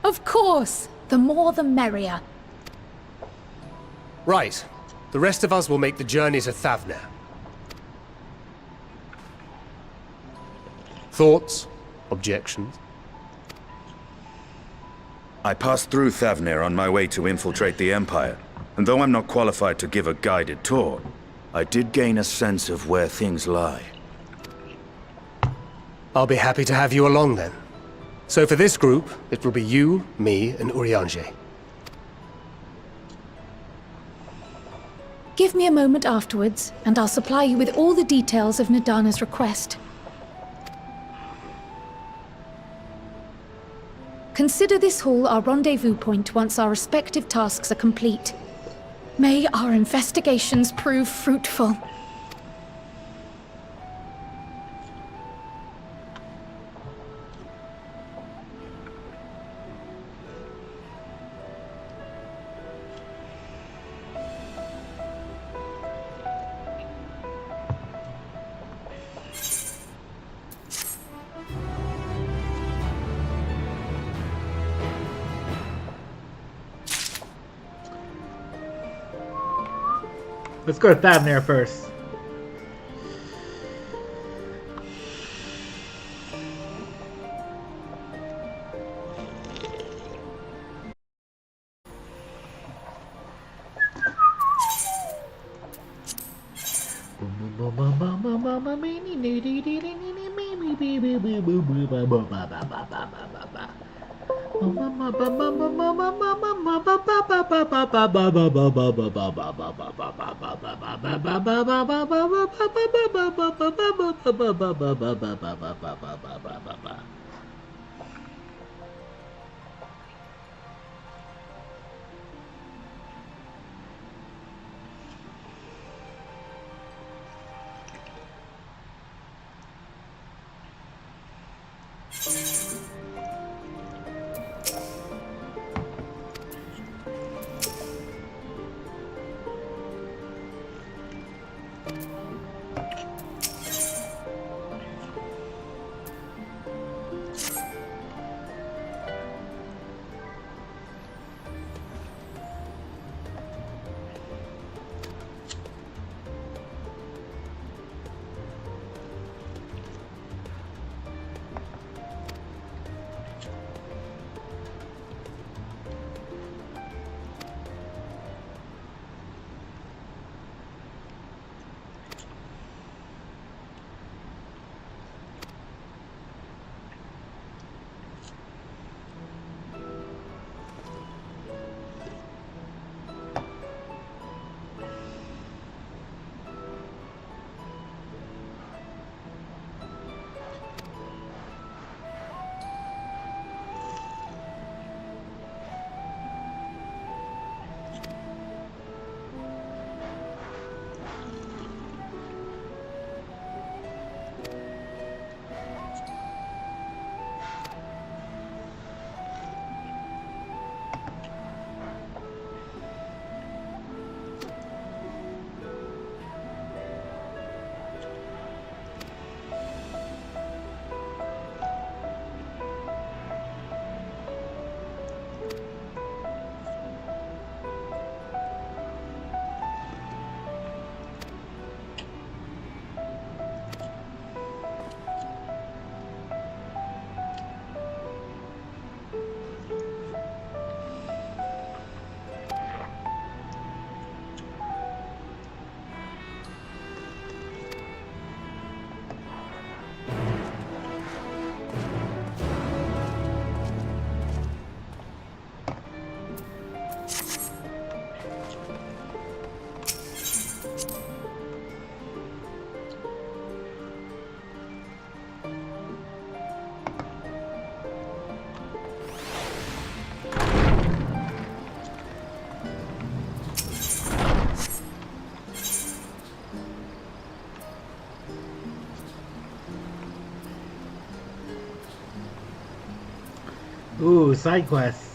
Of course! The more the merrier. Right. The rest of us will make the journey to Ffxiv. Thoughts? Objections? I passed through Ffxiv on my way to infiltrate the Empire, and though I'm not qualified to give a guided tour, I did gain a sense of where things lie. I'll be happy to have you along then. So for this group, it will be you, me, and Urianger. Give me a moment afterwards, and I'll supply you with all the details of Nadana's request. Consider this hall our rendezvous point once our respective tasks are complete. May our investigations prove fruitful. Let's go to Thavnir first. Ooh, side quests.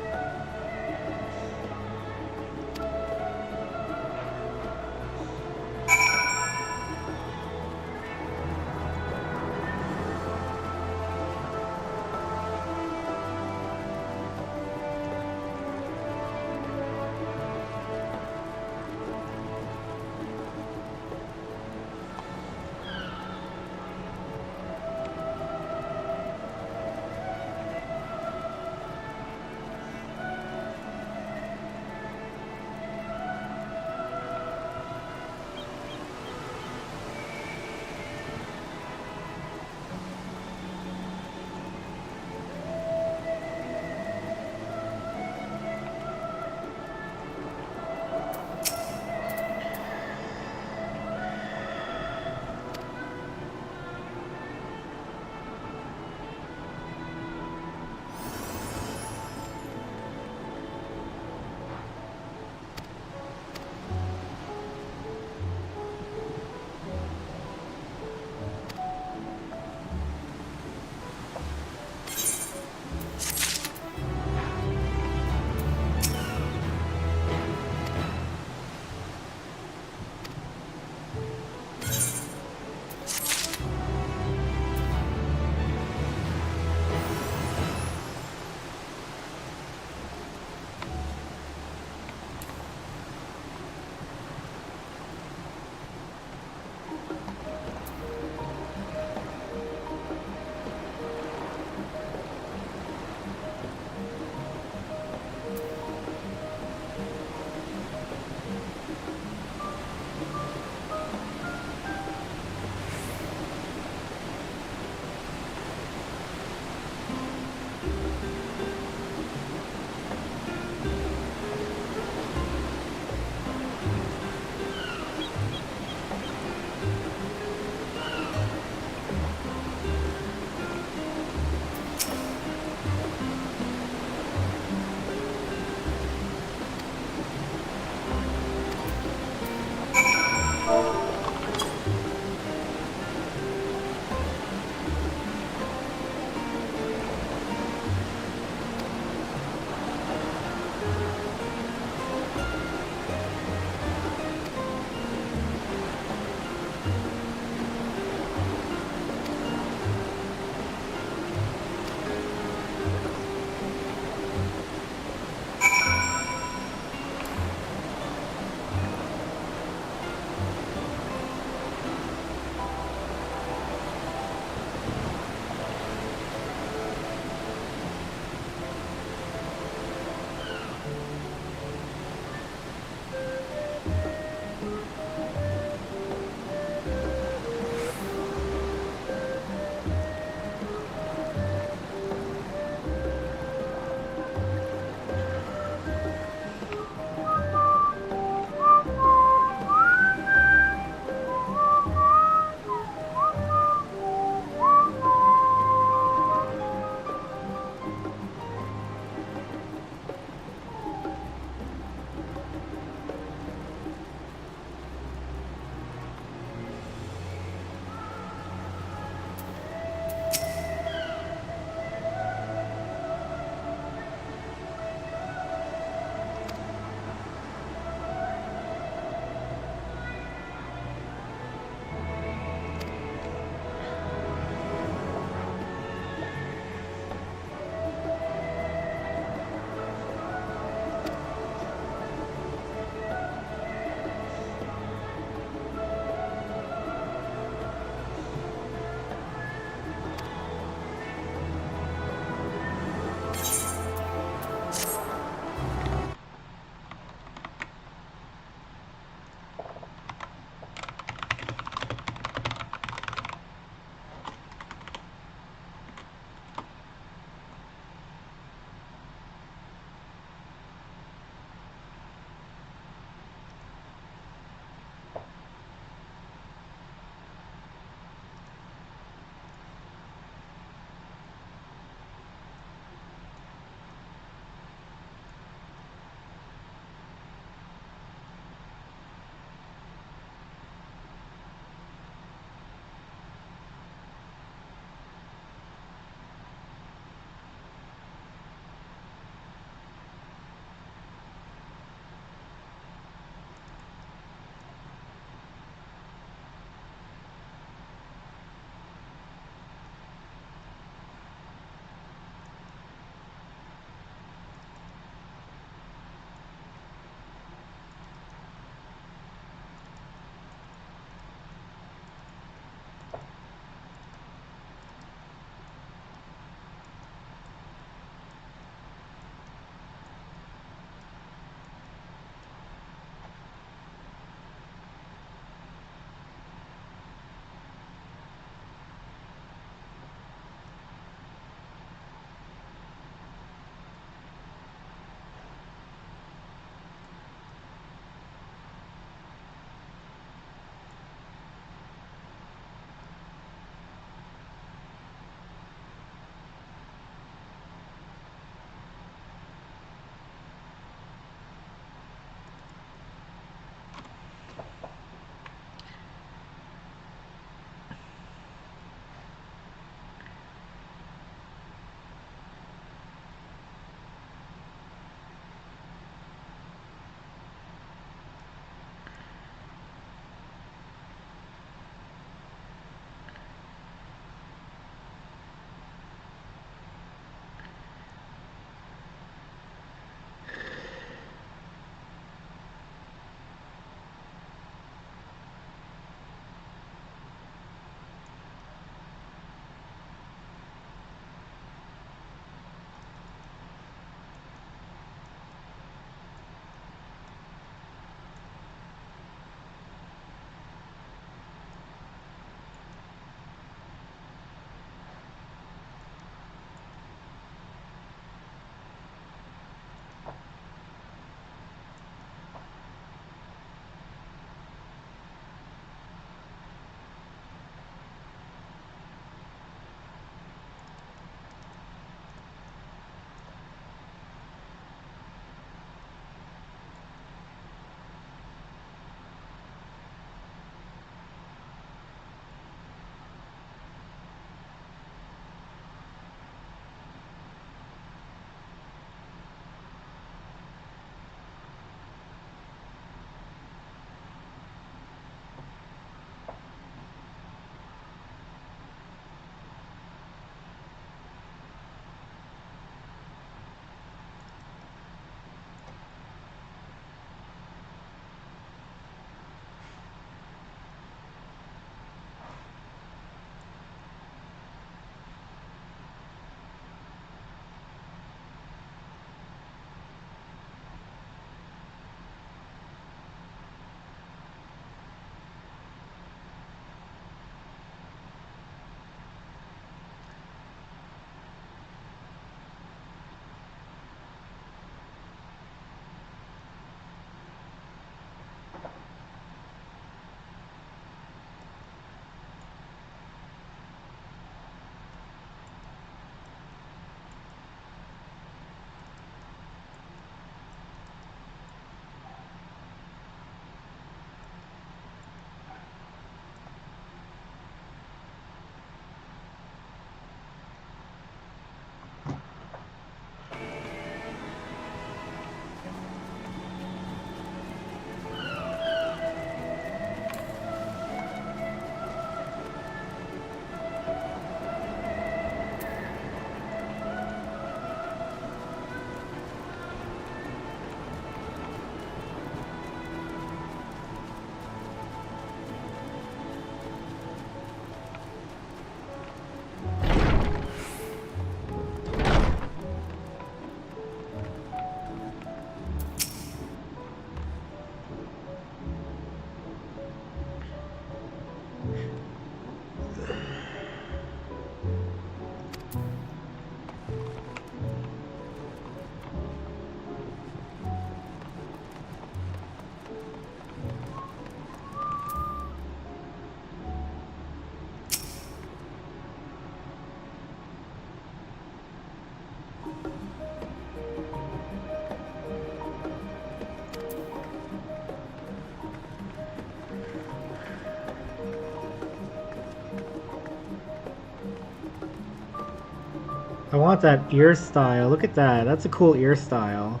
want that ear style. Look at that. That's a cool ear style.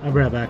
I'll be right back.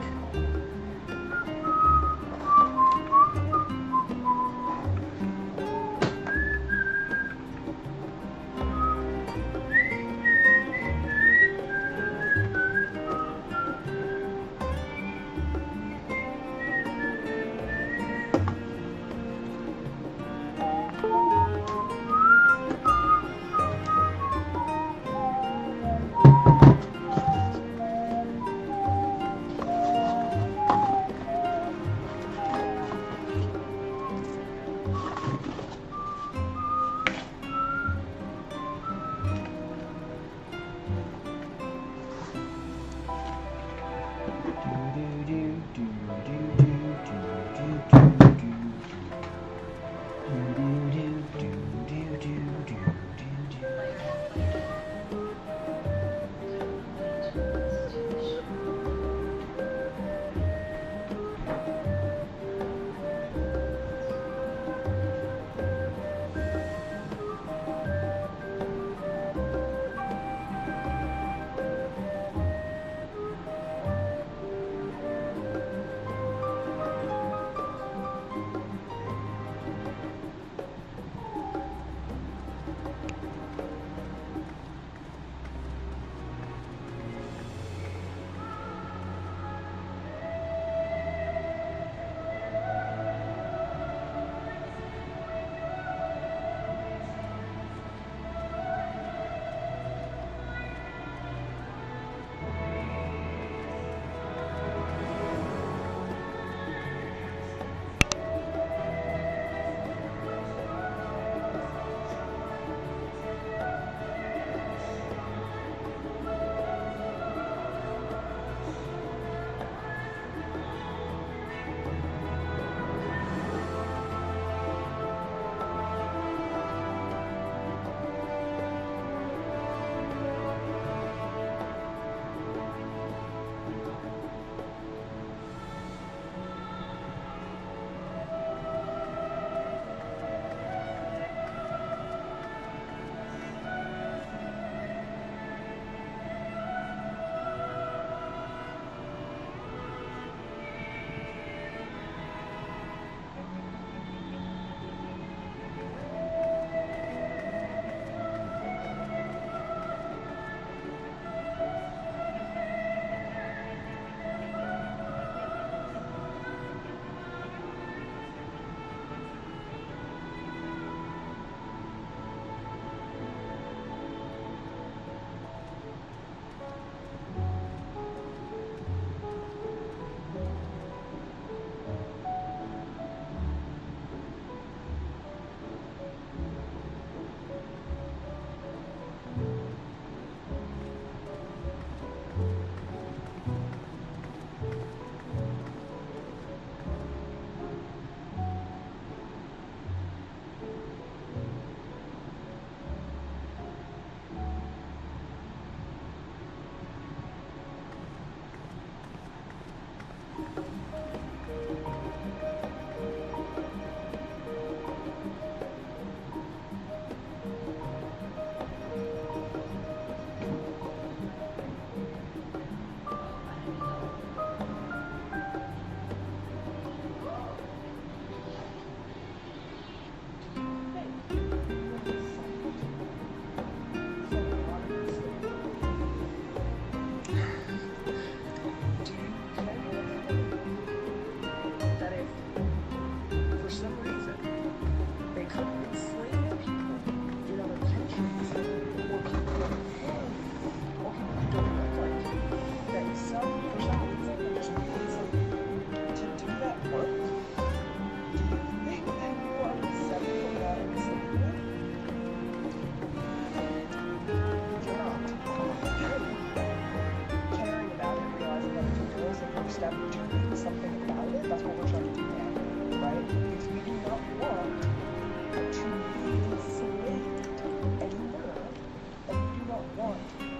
want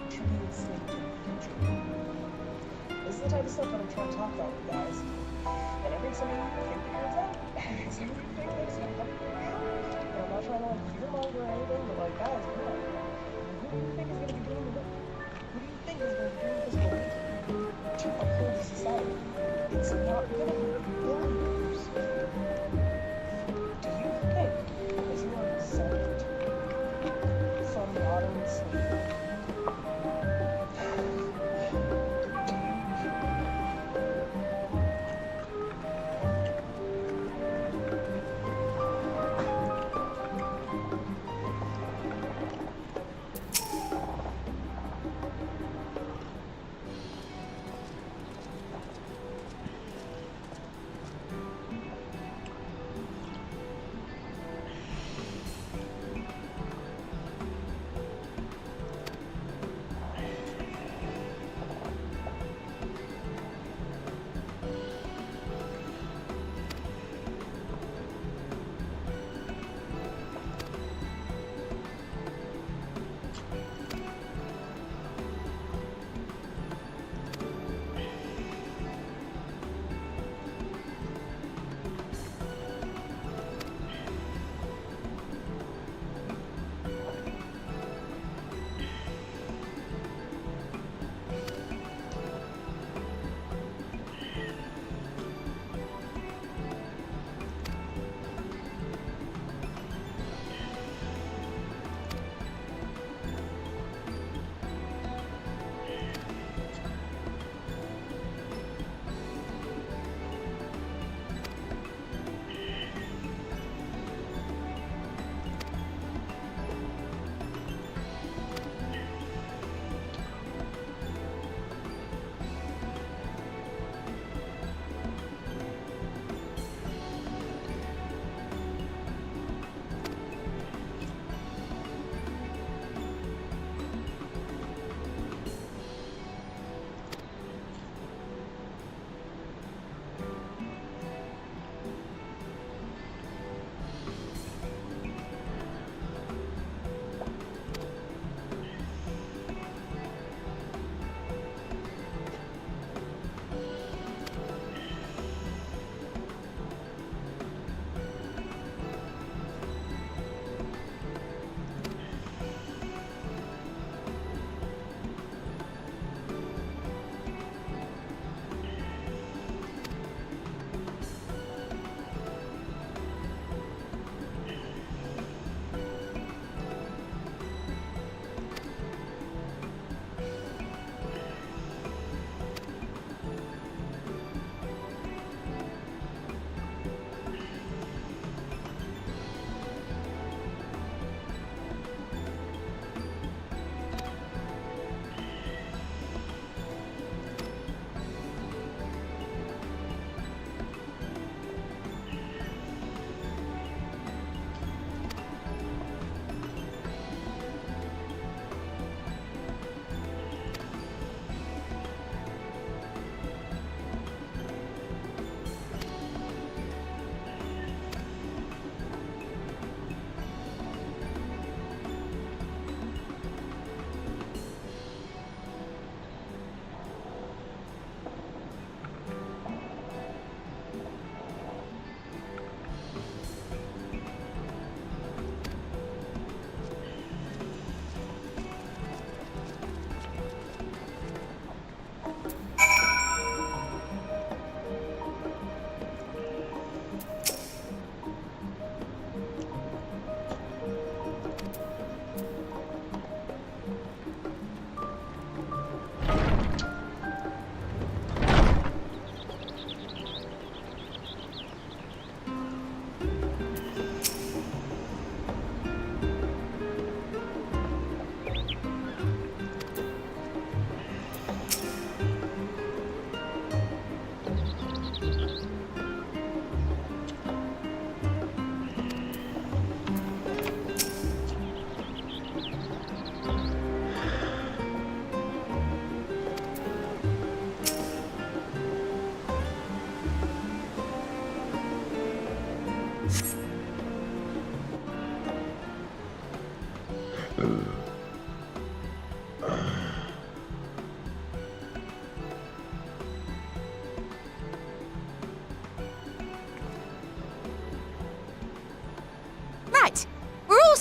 to be enslaved type of stuff that I'm trying to talk about with guys. And every somebody figures out. Somebody figures out. And I'm not trying to like fearmonger or anything, but like guys, come on. Who do you think is gonna be doing the Who do you think is gonna be doing this work to uphold the society? It's not gonna be billionaires. Do you think, as you are descended from modern slavery,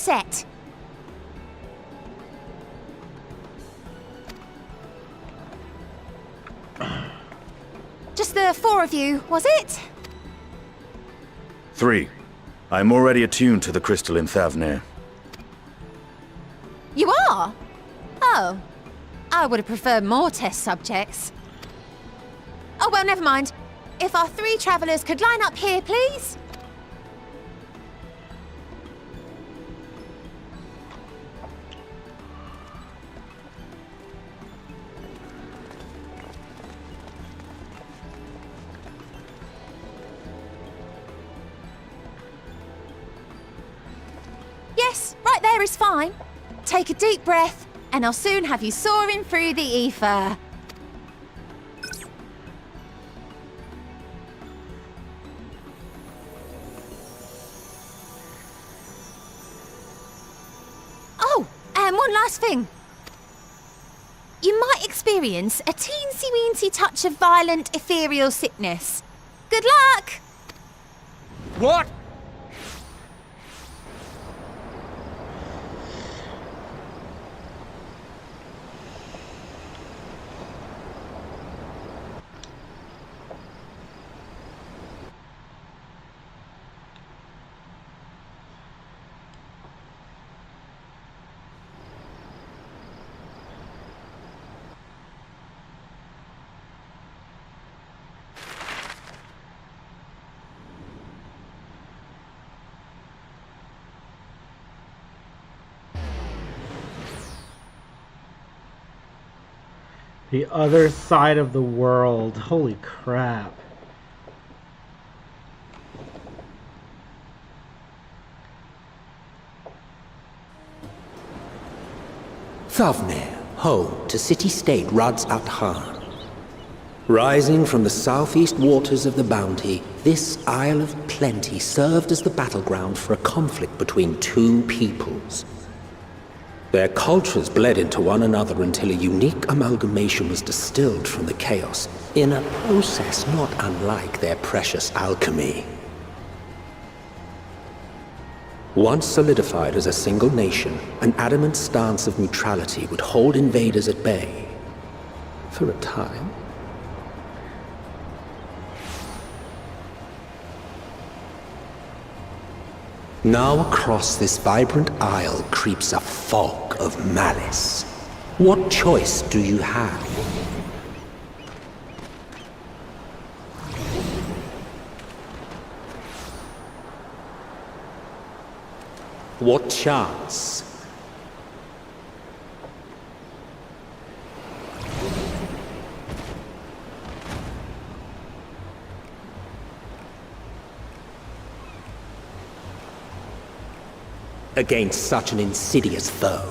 set. Just the 4 of you, was it? 3. I'm already attuned to the crystal in Ffxiv. You are? Oh. I would have preferred more test subjects. Oh, well, never mind. If our 3 travelers could line up here, please? Yes, right there is fine. Take a deep breath, and I'll soon have you soaring through the ether. Oh, and one last thing. You might experience a teensy-weensy touch of violent ethereal sickness. Good luck! What? The other side of the world. Holy crap. Ffxiv, home to city-state Rads at Han. Rising from the southeast waters of the Bounty, this Isle of Plenty served as the battleground for a conflict between 2 peoples. Their cultures bled into one another until a unique amalgamation was distilled from the chaos, in a process not unlike their precious alchemy. Once solidified as a single nation, an adamant stance of neutrality would hold invaders at bay. For a time. Now across this vibrant isle creeps a fog of malice. What choice do you have? What chance? Against such an insidious foe.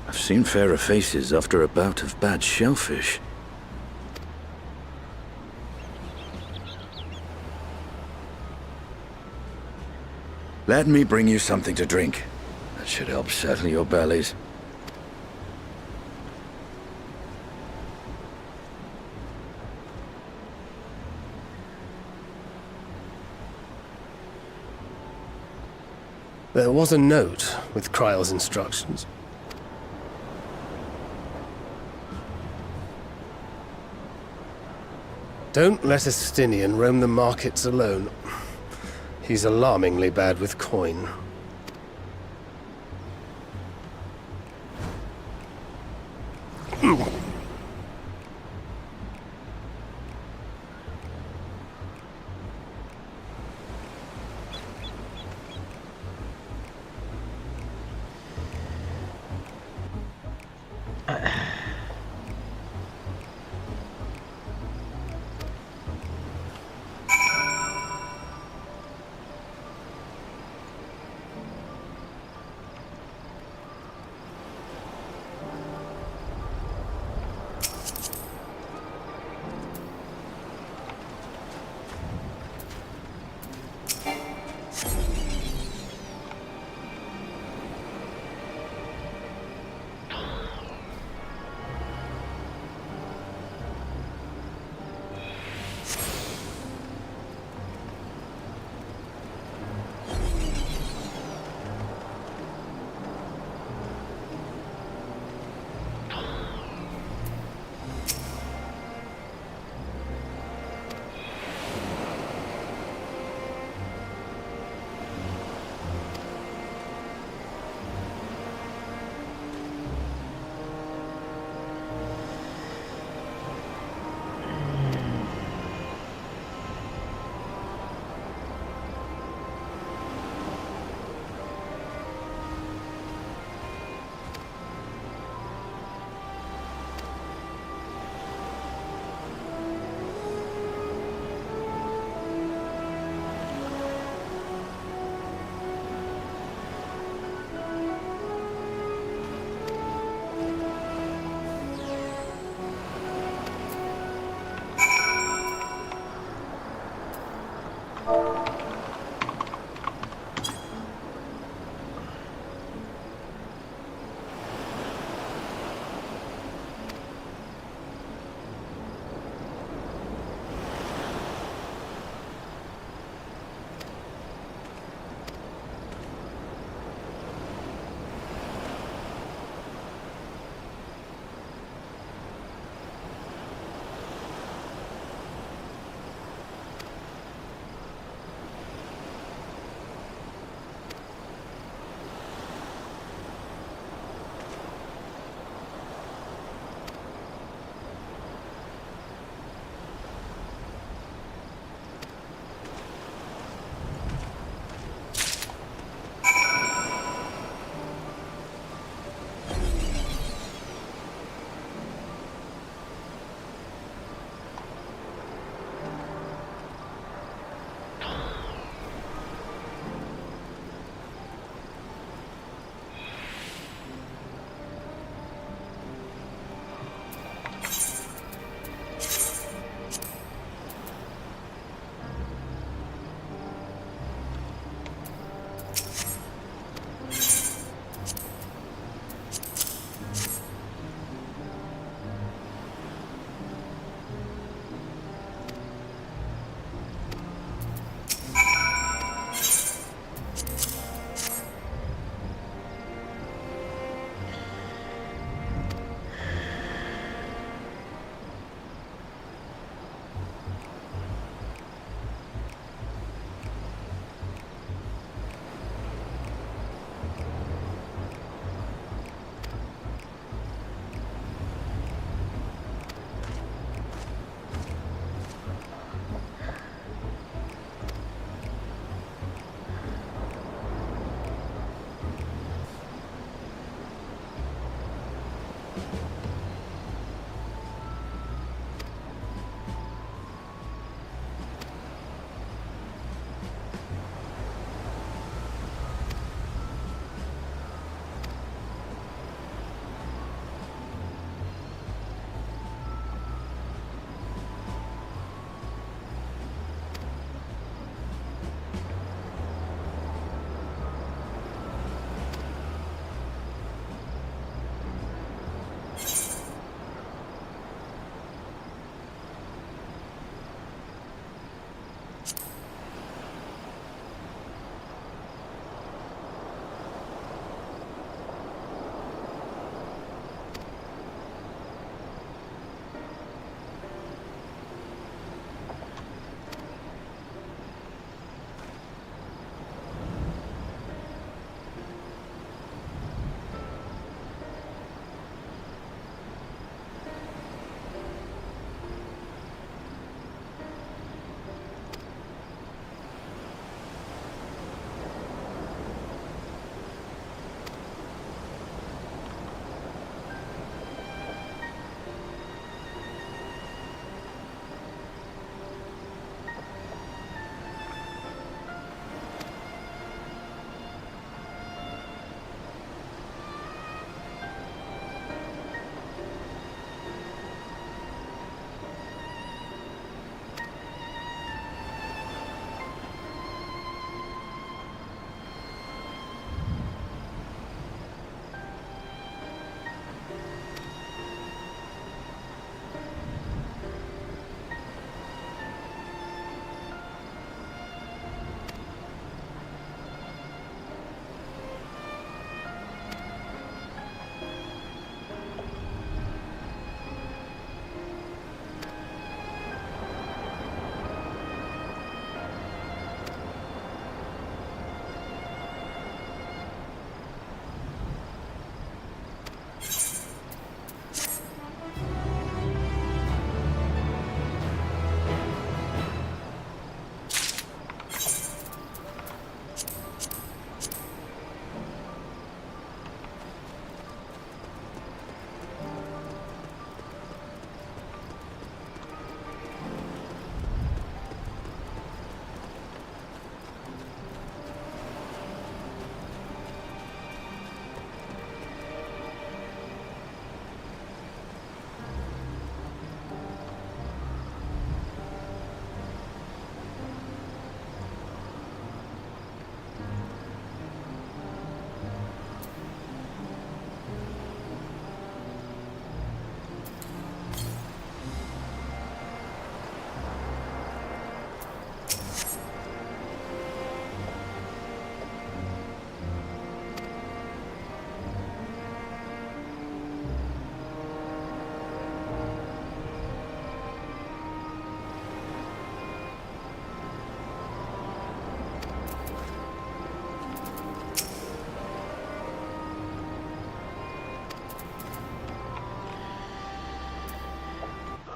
I've seen fairer faces after a bout of bad shellfish. Let me bring you something to drink. That should help settle your bellies. There was a note with Kryle's instructions. Don't let a Stinian roam the markets alone. He's alarmingly bad with coin.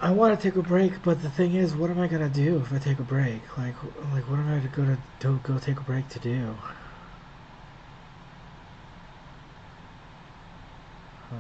I want to take a break, but the thing is, what am I gonna do if I take a break? Like what am I gonna go take a break to do? Huh.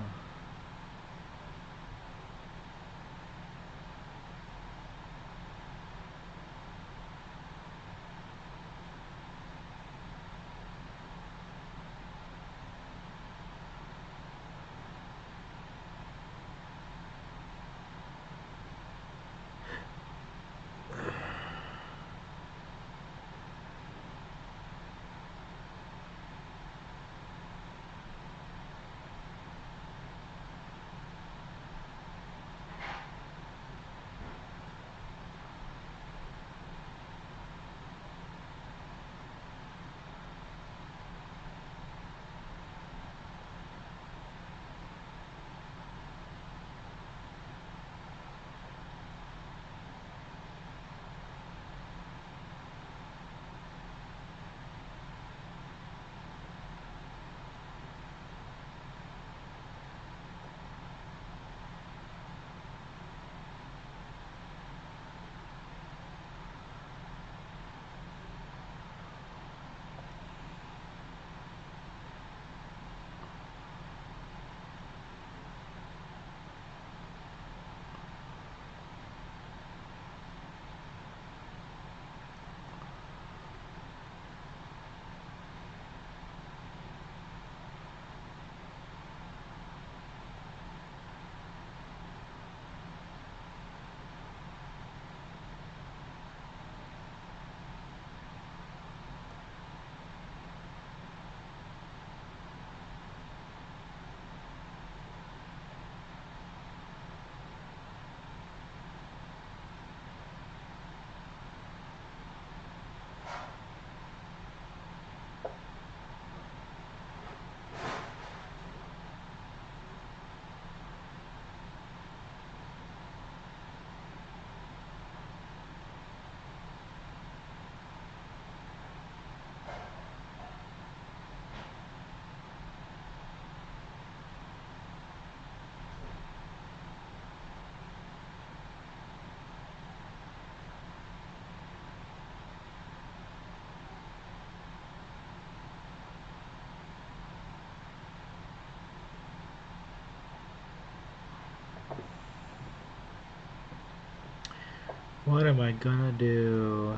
What am I gonna do?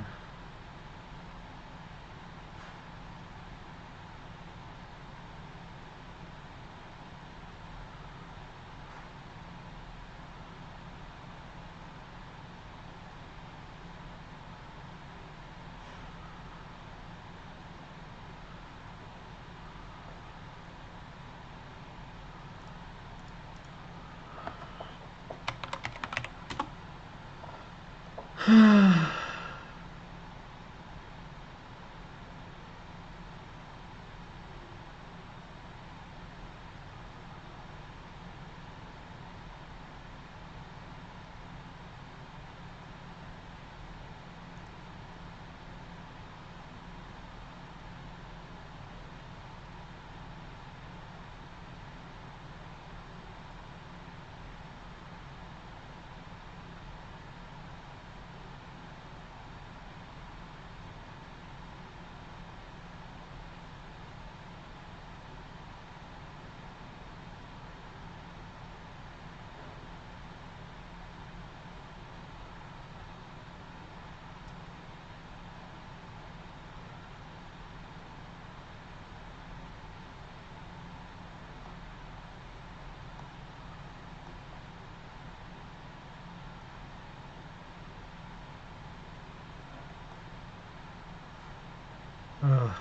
Ugh.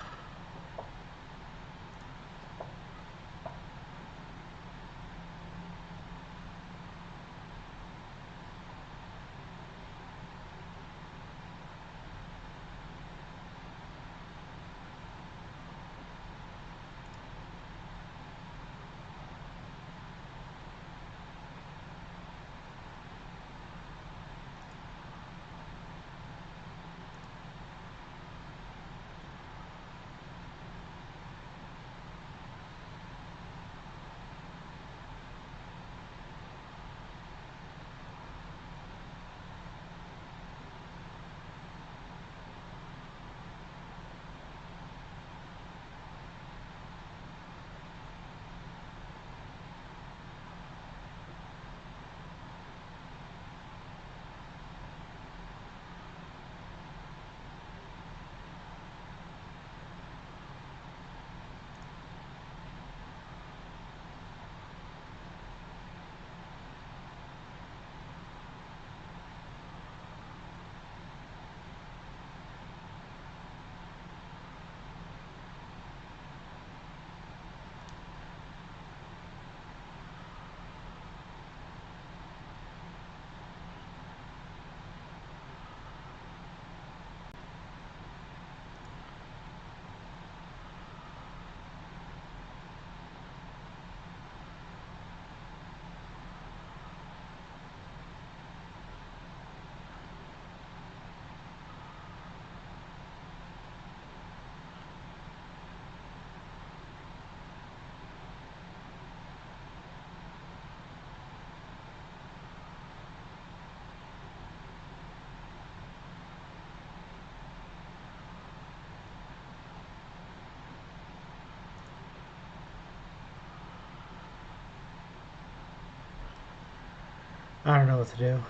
I don't know what to do.